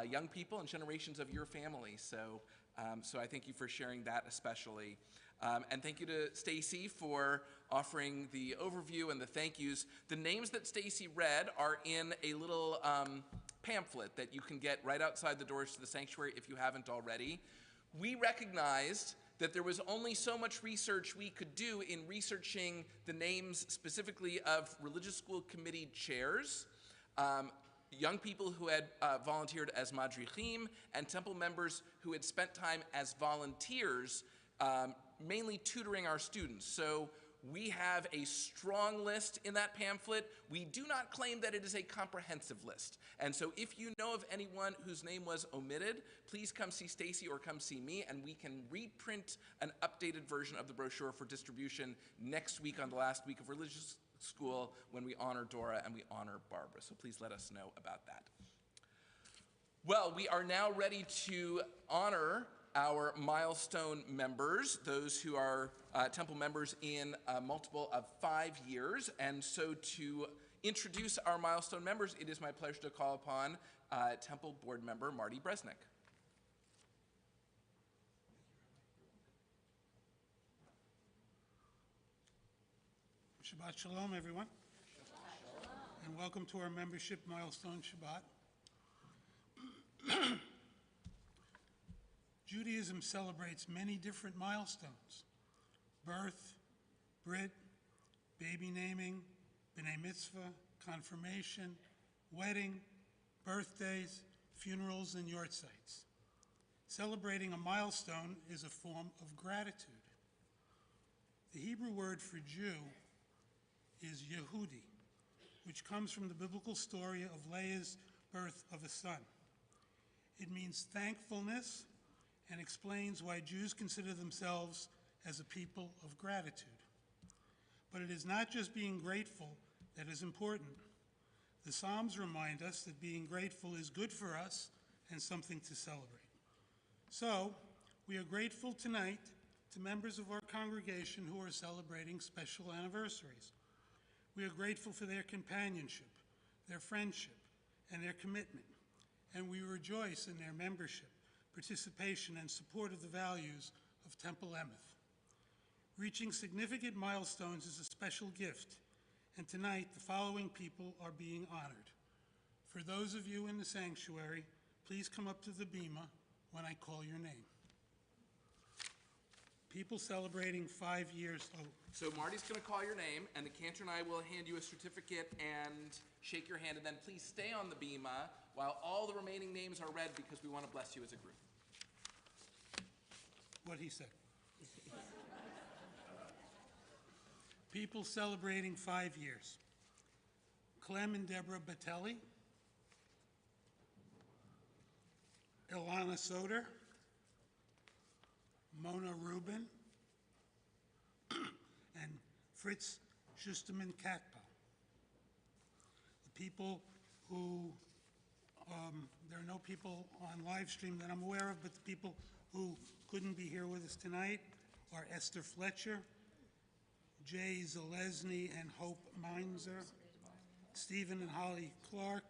young people and generations of your family. So I thank you for sharing that especially. And thank you to Stacy for offering the overview and the thank yous. The names that Stacy read are in a little pamphlet that you can get right outside the doors to the sanctuary if you haven't already. We recognized that there was only so much research we could do in researching the names specifically of religious school committee chairs, young people who had volunteered as madrichim, and Temple members who had spent time as volunteers, mainly tutoring our students. So we have a strong list in that pamphlet. We do not claim that it is a comprehensive list. And so if you know of anyone whose name was omitted, please come see Stacy or come see me, and we can reprint an updated version of the brochure for distribution next week on the last week of religious school when we honor Dora and we honor Barbara. So please let us know about that. Well, we are now ready to honor our milestone members, those who are Temple members in a multiple of 5 years. And so to introduce our milestone members, it is my pleasure to call upon Temple board member Marty Bresnick. Shabbat Shalom, everyone. And welcome to our membership milestone Shabbat. Judaism celebrates many different milestones: birth, brit, baby naming, b'nai mitzvah, confirmation, wedding, birthdays, funerals, and yortzites. Celebrating a milestone is a form of gratitude. The Hebrew word for Jew is Yehudi, which comes from the biblical story of Leah's birth of a son. It means thankfulness and explains why Jews consider themselves as a people of gratitude. But it is not just being grateful that is important. The Psalms remind us that being grateful is good for us and something to celebrate. So, we are grateful tonight to members of our congregation who are celebrating special anniversaries. We are grateful for their companionship, their friendship, and their commitment, and we rejoice in their membership, participation, and support of the values of Temple Emeth. Reaching significant milestones is a special gift, and tonight the following people are being honored. For those of you in the sanctuary, please come up to the bima when I call your name. People celebrating 5 years old. So Marty's going to call your name, and the cantor and I will hand you a certificate and shake your hand, and then please stay on the bima while all the remaining names are read because we want to bless you as a group. What he said. People celebrating 5 years. Clem and Deborah Batelli, Ilana Soder, Mona Rubin, and Fritz Schusterman Katpa. The people who, there are no people on live stream that I'm aware of, but the people who couldn't be here with us tonight are Esther Fletcher, Jay Zalesny and Hope Meinzer, Stephen and Holly Clark,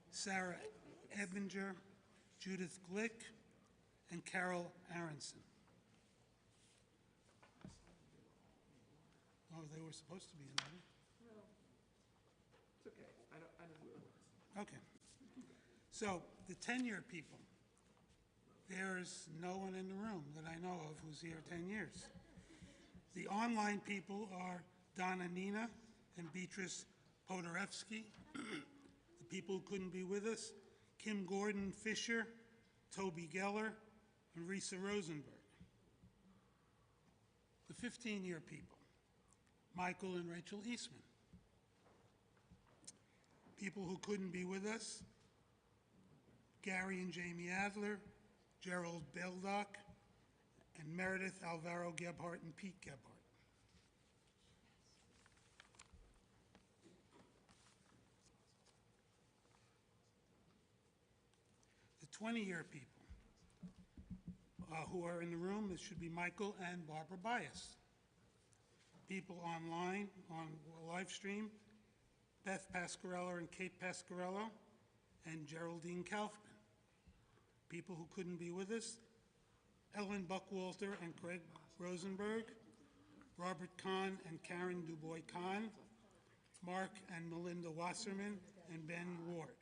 Sarah Ebinger, Judith Glick, and Carol Aronson. Oh, they were supposed to be in there. No. It's okay. I know. Okay. So, the 10-year people. There's no one in the room that I know of who's here 10 years. The online people are Donna Nina and Beatrice Podorevsky. The people who couldn't be with us, Kim Gordon Fisher, Toby Geller, and Risa Rosenberg. The 15-year people, Michael and Rachel Eastman. People who couldn't be with us, Gary and Jamie Adler, Gerald Beldock, and Meredith Alvaro Gebhardt and Pete Gebhardt. The 20-year people who are in the room, this should be Michael and Barbara Bias. People online on live stream, Beth Pasquarello and Kate Pasquarello, and Geraldine Kaufman. People who couldn't be with us, Ellen Buckwalter and Craig Rosenberg, Robert Kahn and Karen Dubois Kahn, Mark and Melinda Wasserman, and Ben Ward.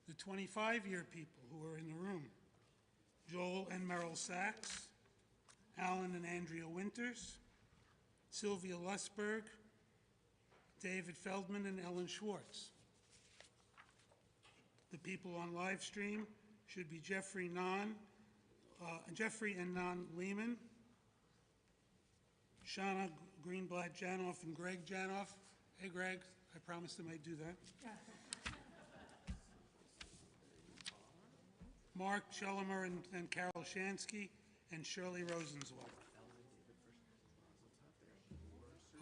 The 25-year people who are in the room, Joel and Merrill Sachs, Alan and Andrea Winters, Sylvia Lusberg, David Feldman and Ellen Schwartz. The people on live stream should be Jeffrey and Nan Lehman, Shauna Greenblatt Janoff and Greg Janoff. Hey Greg, I promised him I'd do that. Mark Schellemer and Carol Shansky and Shirley Rosenzweig.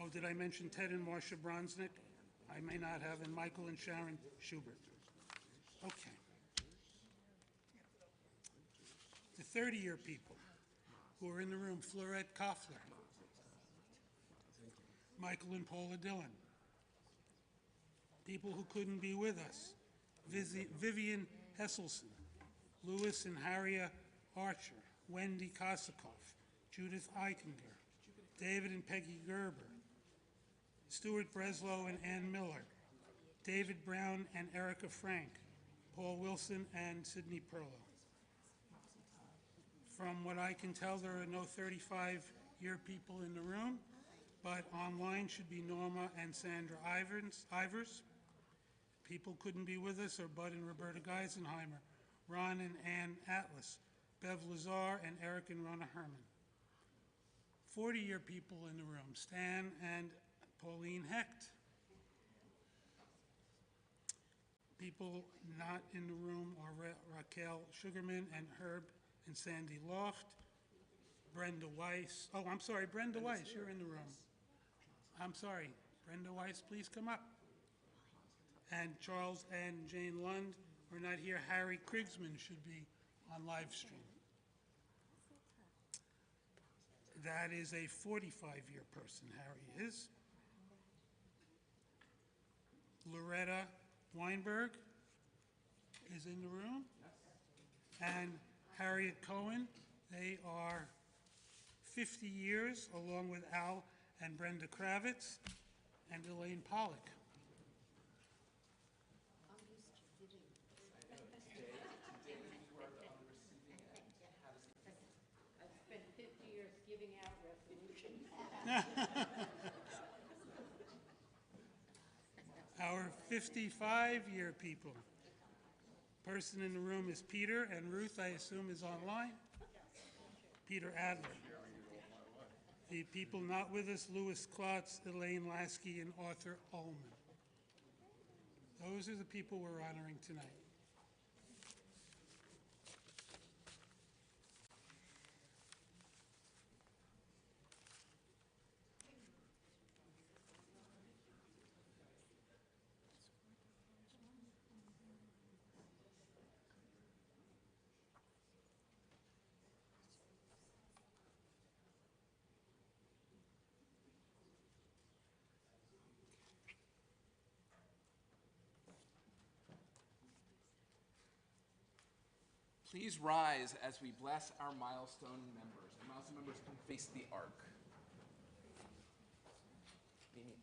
Oh, did I mention Ted and Marcia Bronsnick? I may not have, and Michael and Sharon Schubert. Okay. The 30-year people who are in the room, Florette Koffler, Michael and Paula Dillon. People who couldn't be with us, Vivian Hesselson, Louis and Harriet Archer, Wendy Kosakoff, Judith Eichinger, David and Peggy Gerber, Stuart Breslow and Ann Miller, David Brown and Erica Frank, Paul Wilson and Sidney Perlow. From what I can tell, there are no 35-year people in the room, but online should be Norma and Sandra Ivers. People couldn't be with us are Bud and Roberta Geisenheimer, Ron and Ann Atlas, Bev Lazar and Eric and Rona Herman. 40-year people in the room, Stan and Pauline Hecht. People not in the room are Raquel Sugarman and Herb and Sandy Loft, Brenda Weiss. Oh, I'm sorry, Brenda Weiss, you're in the room. I'm sorry, Brenda Weiss, please come up. And Charles and Jane Lund are not here. Harry Krigsman should be on live stream. That is a 45-year person, Harry is. Loretta Weinberg is in the room. And Harriet Cohen, they are 50 years, along with Al and Brenda Kravitz and Elaine Pollock. I've spent 50 years giving out resolutions. Our 55-year people. Person in the room is Peter, and Ruth, I assume, is online. Peter Adler. The people not with us, Louis Klotz, Elaine Lasky, and Arthur Ullman. Those are the people we're honoring tonight. Please rise as we bless our milestone members. The milestone members can face the ark. Mimi.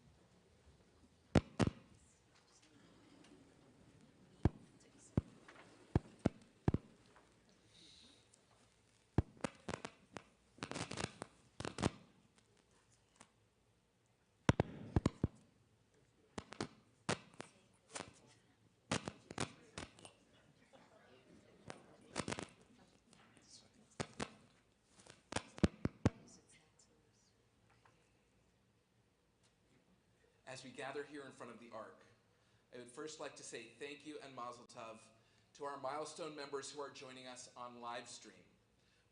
As we gather here in front of the ark, I would first like to say thank you and mazel tov to our milestone members who are joining us on live stream.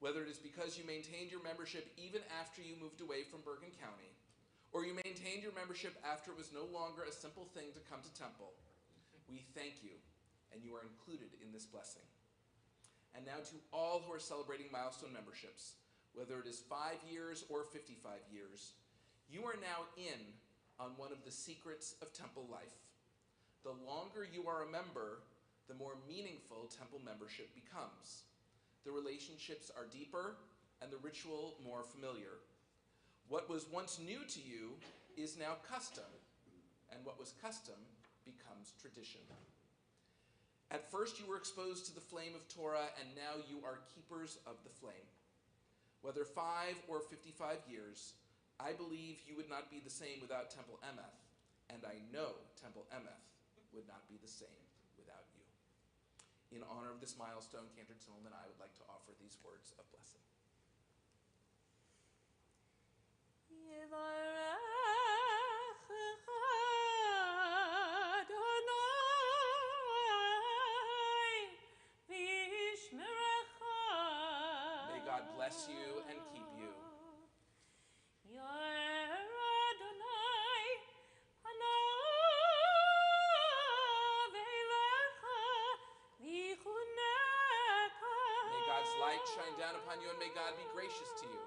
Whether it is because you maintained your membership even after you moved away from Bergen County, or you maintained your membership after it was no longer a simple thing to come to Temple, we thank you, and you are included in this blessing. And now to all who are celebrating milestone memberships, whether it is 5 years or 55 years, you are now in on one of the secrets of Temple life. The longer you are a member, the more meaningful Temple membership becomes. The relationships are deeper and the ritual more familiar. What was once new to you is now custom, and what was custom becomes tradition. At first you were exposed to the flame of Torah, and now you are keepers of the flame. Whether 5 or 55 years, I believe you would not be the same without Temple Emeth, and I know Temple Emeth would not be the same without you. In honor of this milestone, Cantor Zimmelman, I would like to offer these words of blessing. May God bless you and keep you. May God's light shine down upon you, and may God be gracious to you.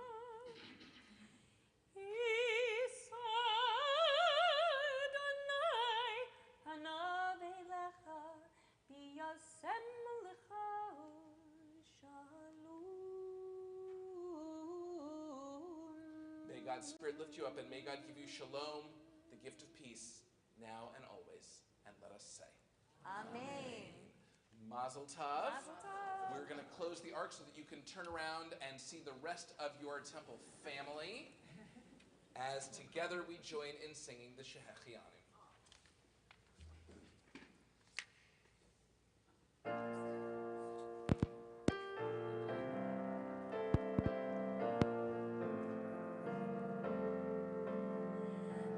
May God's Spirit lift you up, and may God give you shalom, the gift of peace, now and always. And let us say, Amen. Mazel tov. Mazel tov. We're going to close the ark so that you can turn around and see the rest of your temple family as together we join in singing the Shehechianu.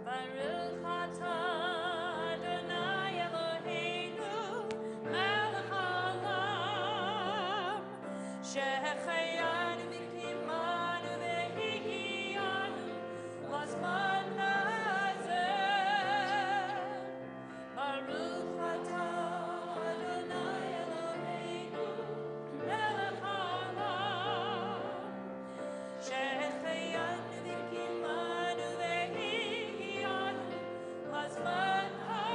Baruch atah Adonai Eloheinu melech haolam shehecheyanu v'kimanu v'higiyanu l'zman hazeh. Baruch atah Adonai Eloheinu melech haolam shehecheyanu v'kimanu v'higiyanu l'zman hazeh.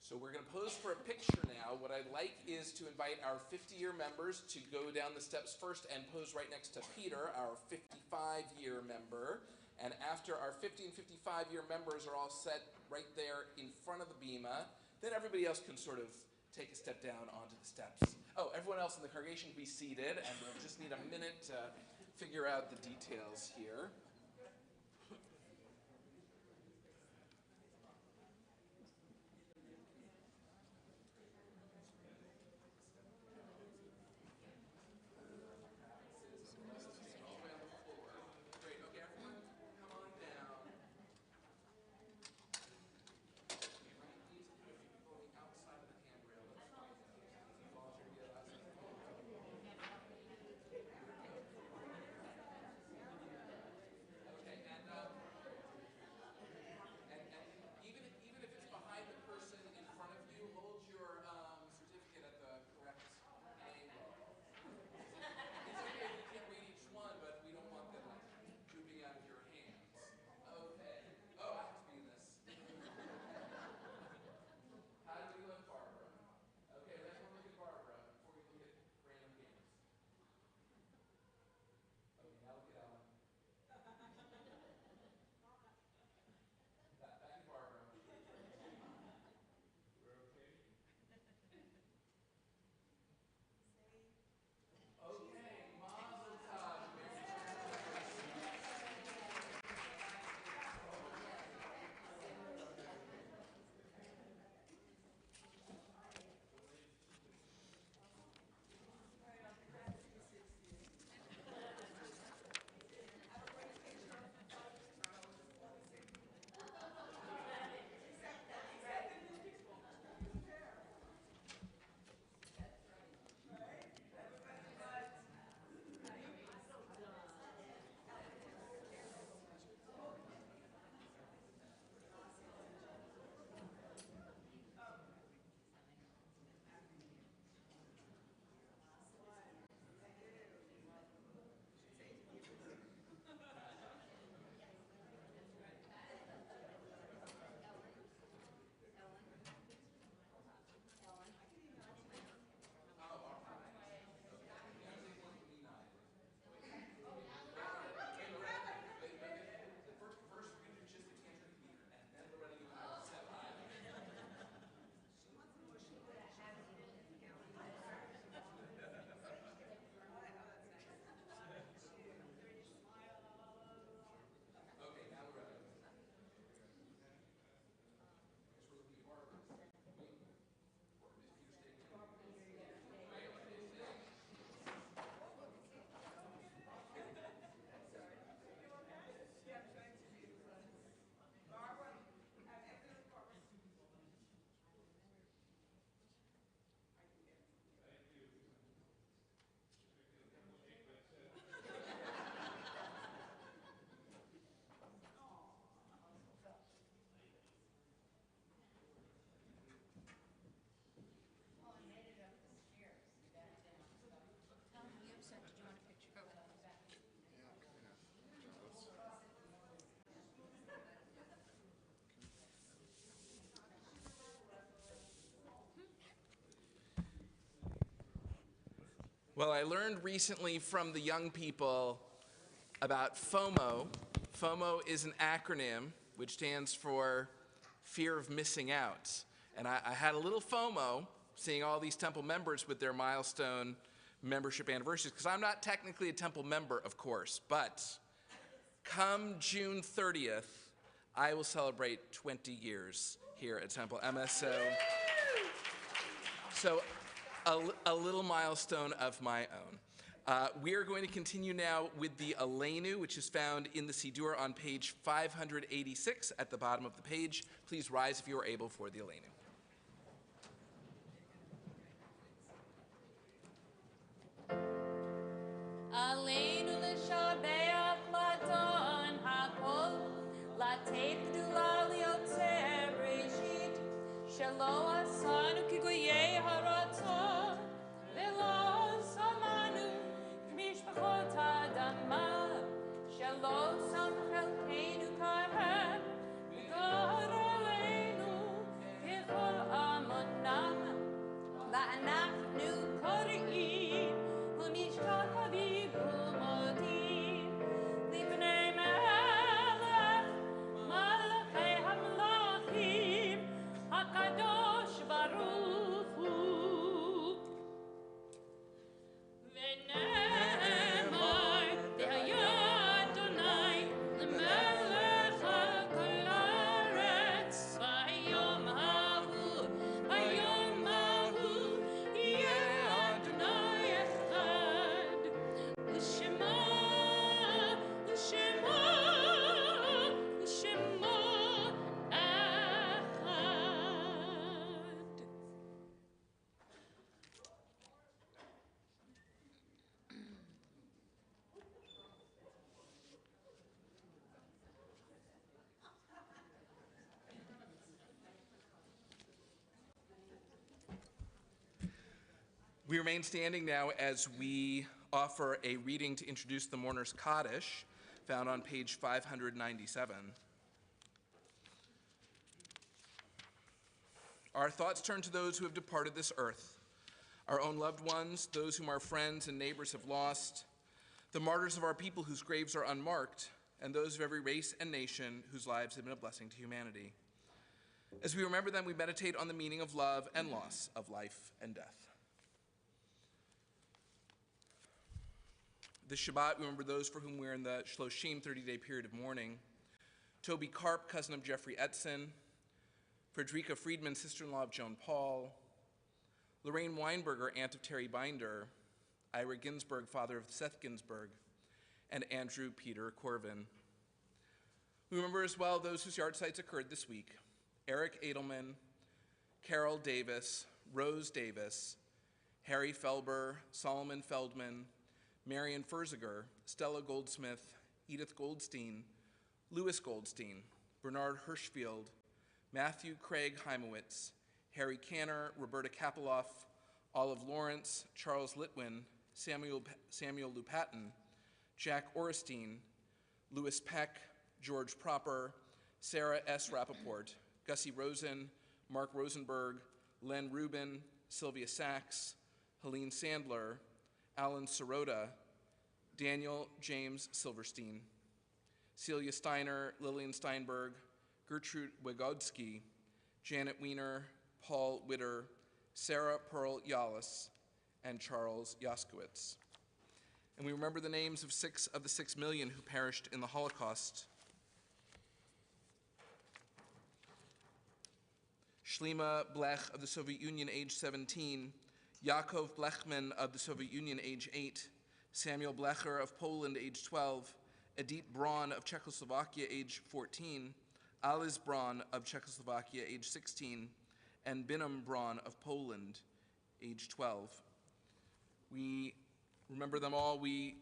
So we're going to pose for a picture now. What I'd like is to invite our 50-year members to go down the steps first and pose right next to Peter, our 55-year member. And after our 50 and 55-year members are all set right there in front of the bima, then everybody else can sort of take a step down onto the steps. Oh, everyone else in the congregation can be seated, and we'll just need a minute to figure out the details here. Great, okay, everyone, come on down. Right, these are the people on the outside of the handrail. Let's find out. Well, I learned recently from the young people about FOMO. FOMO is an acronym which stands for fear of missing out. And I had a little FOMO seeing all these Temple members with their milestone membership anniversaries, because I'm not technically a Temple member, of course, but come June 30th, I will celebrate 20 years here at Temple Emeth. So a little milestone of my own. We are going to continue now with the Aleinu, which is found in the Siddur on page 586 at the bottom of the page. Please rise if you are able for the Aleinu. Aleinu l'shabeach l'adon hakol, l'atef gdula liotzer breshit, shelo asanu ki goyei haratzon, velo samanu k'mishpachot ha'adama, shelo sam chelkeinu kahem, v'gar aleinu k'chol amonam, va'anachnu kore'im, u'mishkat aviv u'modim, livnei melech, malachei hamlachim, hakadosh baruch hu. V'ne'emar, v'haya Adonai, l'melech al kol haaretz, v'hayom hahu, yeh Adonai echad, u'shema, u'shema, u'shema echad. We remain standing now as we offer a reading to introduce the Mourner's Kaddish, found on page 597. Our thoughts turn to those who have departed this earth, our own loved ones, those whom our friends and neighbors have lost, the martyrs of our people whose graves are unmarked, and those of every race and nation whose lives have been a blessing to humanity. As we remember them, we meditate on the meaning of love and loss, of life and death. This Shabbat, we remember those for whom we're in the Shloshim 30-day period of mourning. Toby Karp, cousin of Jeffrey Etzen. Frederica Friedman, sister-in-law of Joan Paul. Lorraine Weinberger, aunt of Terry Binder. Ira Ginsburg, father of Seth Ginsburg. And Andrew Peter Corvin. We remember as well those whose yard sites occurred this week. Eric Edelman, Carol Davis, Rose Davis, Harry Felber, Solomon Feldman, Marion Furziger, Stella Goldsmith, Edith Goldstein, Louis Goldstein, Bernard Hirschfield, Matthew Craig Heimowitz, Harry Canner, Roberta Kapeloff, Olive Lawrence, Charles Litwin, Samuel Lupatin, Jack Orestein, Louis Peck, George Proper, Sarah S. Rappaport, Gussie Rosen, Mark Rosenberg, Len Rubin, Sylvia Sachs, Helene Sandler, Alan Sirota, Daniel James Silverstein, Celia Steiner, Lillian Steinberg, Gertrude Wygodzki, Janet Weiner, Paul Witter, Sarah Pearl Yallis, and Charles Yaskowitz. And we remember the names of 6 of the 6 million who perished in the Holocaust. Shlima Blech of the Soviet Union, age 17, Yakov Blechman of the Soviet Union, age 8, Samuel Blecher of Poland, age 12, Edith Braun of Czechoslovakia, age 14, Alice Braun of Czechoslovakia, age 16, and Binom Braun of Poland, age 12. We remember them all. We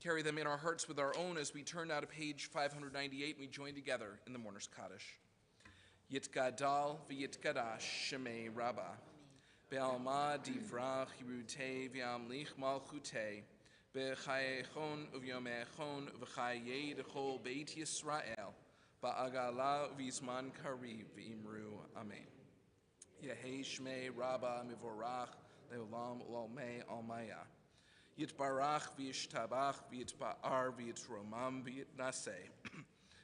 carry them in our hearts with our own as we turn now to page 598 and we join together in the Mourner's Kaddish. Yitgadal v'yitgadash shemei Rabbah. Be'alma divrach yirutei v'yamlich malchutei. Be'chayechon uvyomechon v'chayei dechol beit Yisrael. Ba'agala v'izman kariv v'imru. Amen. Yehei shmei Rabbah mivorach leolam u'olmei almaya. Yitbarach v'yishtabach v'yitba'ar v'yitromam v'yitnaseh.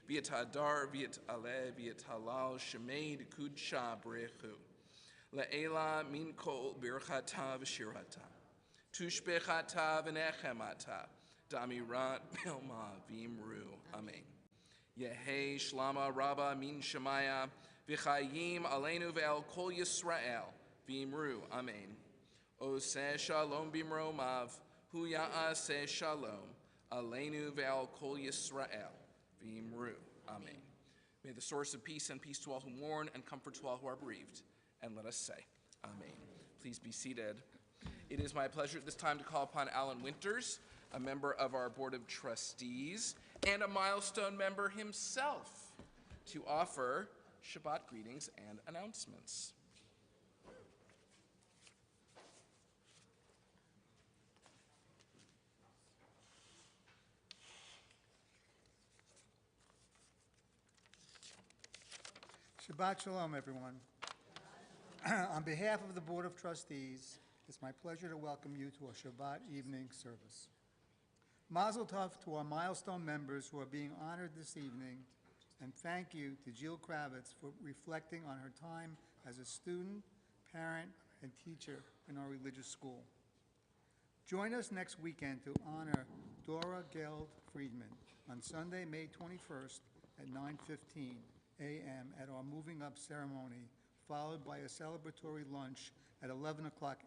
V'yitadar v'yitaleh v'yitalal shemei d'kudsha b'rechu. Le'ela min kol birchata v'shirata. Tushbechata v'nechemata. Damirat bilma v'imru. Amen. Yehi shlama rabba min shemaya. V'chayim aleinu ve'el kol Yisrael. V'imru. Amen. Oseh shalom bimromav. Hu ya'aseh shalom. Aleinu ve'el kol Yisrael. V'imru. Amen. May the source of peace and peace to all who mourn and comfort to all who are bereaved. And let us say, Amen. Please be seated. It is my pleasure at this time to call upon Alan Winters, a member of our Board of Trustees and a milestone member himself, to offer Shabbat greetings and announcements. Shabbat Shalom, everyone. On behalf of the Board of Trustees, it's my pleasure to welcome you to our Shabbat evening service. Mazel Tov to our milestone members who are being honored this evening, and thank you to Jill Kravitz for reflecting on her time as a student, parent, and teacher in our religious school. Join us next weekend to honor Dora Geld Friedman on Sunday, May 21st at 9:15 a.m. at our Moving Up ceremony, followed by a celebratory lunch at 11 o'clock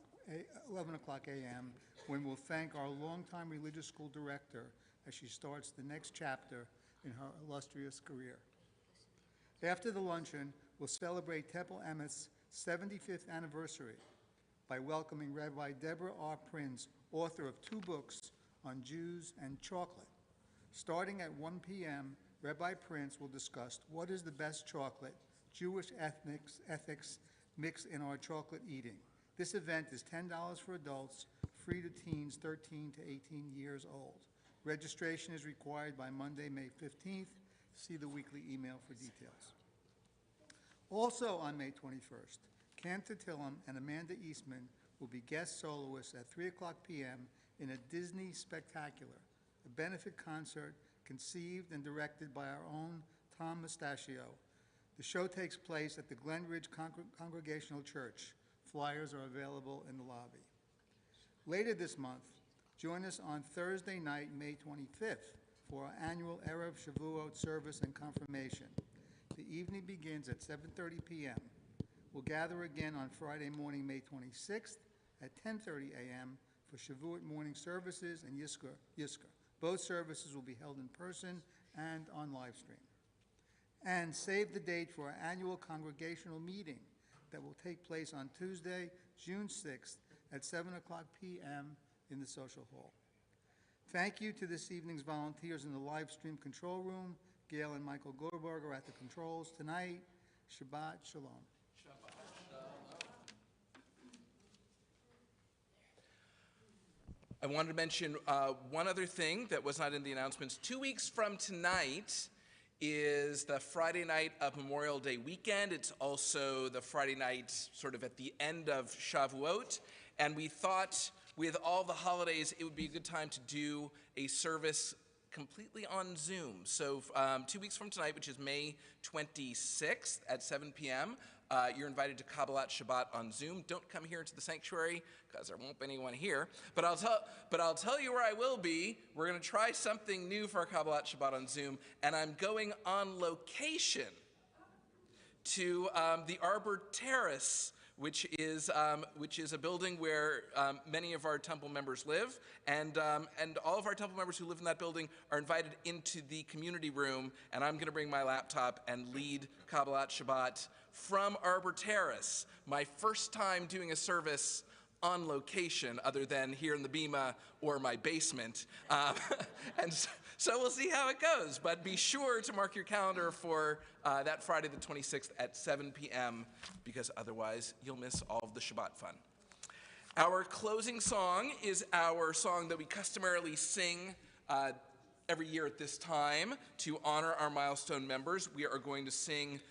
a.m., when we'll thank our longtime religious school director as she starts the next chapter in her illustrious career. After the luncheon, we'll celebrate Temple Emeth's 75th anniversary by welcoming Rabbi Deborah R. Prinz, author of 2 books on Jews and chocolate. Starting at 1 p.m., Rabbi Prinz will discuss what is the best chocolate, Jewish ethics mixed in our chocolate eating. This event is $10 for adults, free to teens 13 to 18 years old. Registration is required by Monday, May 15th. See the weekly email for details. Also on May 21st, Cam Titillum and Amanda Eastman will be guest soloists at 3 o'clock p.m. in a Disney Spectacular, a benefit concert conceived and directed by our own Tom Mustachio. The show takes place at the Glen Ridge Congregational Church. Flyers are available in the lobby. Later this month, join us on Thursday night, May 25th, for our annual Erev Shavuot service and confirmation. The evening begins at 7:30 p.m. We'll gather again on Friday morning, May 26th at 10:30 a.m. for Shavuot morning services and Yizkor. Both services will be held in person and on live stream. And save the date for our annual congregational meeting that will take place on Tuesday, June 6th at 7 o'clock p.m. in the social hall. Thank you to this evening's volunteers in the live stream control room. Gail and Michael Gorberg are at the controls tonight. Shabbat Shalom. I wanted to mention one other thing that was not in the announcements. 2 weeks from tonight is the Friday night of Memorial Day weekend. It's also the Friday night sort of at the end of Shavuot. And we thought with all the holidays, it would be a good time to do a service completely on Zoom. So 2 weeks from tonight, which is May 26th at 7 p.m., you're invited to Kabbalat Shabbat on Zoom. Don't come here into the sanctuary because there won't be anyone here. But I'll tell you where I will be. We're going to try something new for our Kabbalat Shabbat on Zoom, and I'm going on location to the Arbor Terrace, which is a building where many of our Temple members live, and all of our Temple members who live in that building are invited into the community room, and I'm going to bring my laptop and lead Kabbalat Shabbat from Arbor Terrace. My first time doing a service on location other than here in the Bima or my basement. And so we'll see how it goes. But be sure to mark your calendar for that Friday the 26th at 7 p.m. because otherwise you'll miss all of the Shabbat fun. Our closing song is our song that we customarily sing every year at this time to honor our milestone members. We are going to sing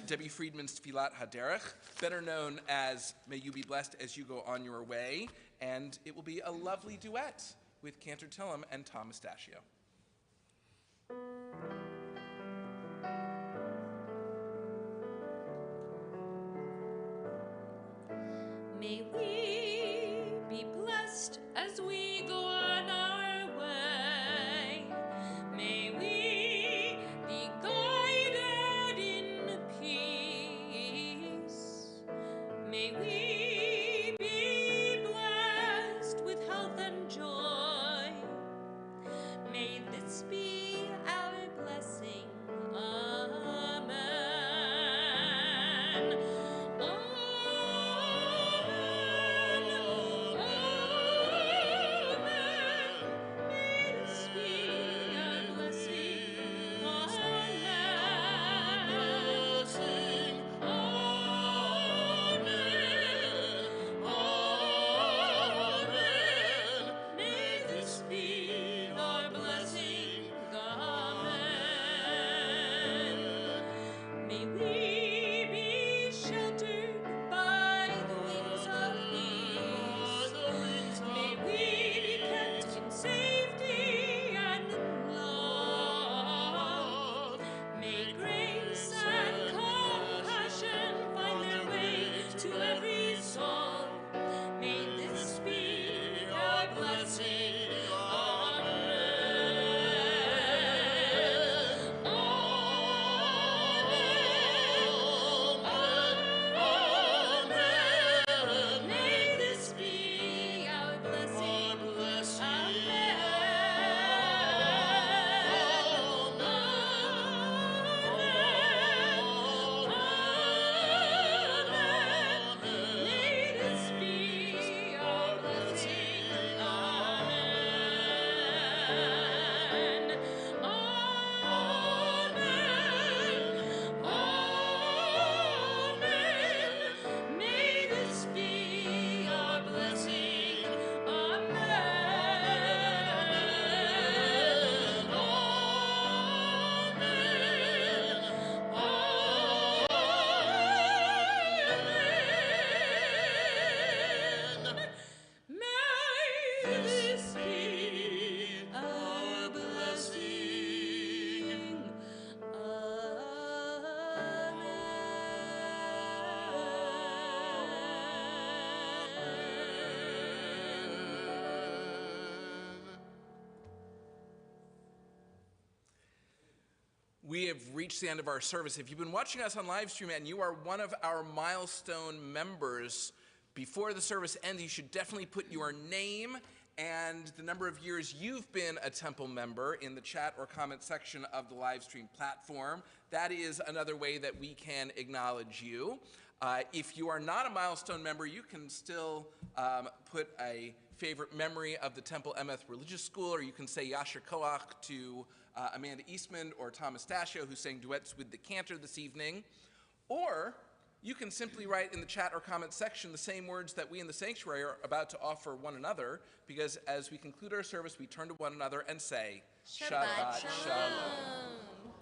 Debbie Friedman's Tfilat Haderech, better known as May You Be Blessed as You Go On Your Way, and it will be a lovely duet with Cantor Tillum and Tom Mustachio. May we be blessed as we go on our way. May we be guided in peace. May we be blessed with health and joy. May this be our blessing. Amen. May we be sheltered by the wings of peace. May we be kept in safety and in love. May grace and compassion find their way to every soul. May this be our blessing. May this be our blessing. May this be our blessing. Amen. Amen. May this be our blessing. May this be our blessing. We have reached the end of our service. If you've been watching us on live stream and you are one of our milestone members, before the service ends, you should definitely put your name and the number of years you've been a Temple member in the chat or comment section of the live stream platform. That is another way that we can acknowledge you. If you are not a milestone member, you can still put a favorite memory of the Temple Emeth Religious School, or you can say Yasher Koach to Amanda Eastman or Tom Mustachio, who sang duets with the cantor this evening. Or you can simply write in the chat or comment section the same words that we in the sanctuary are about to offer one another, because as we conclude our service, we turn to one another and say, Shabbat Shalom. Shalom.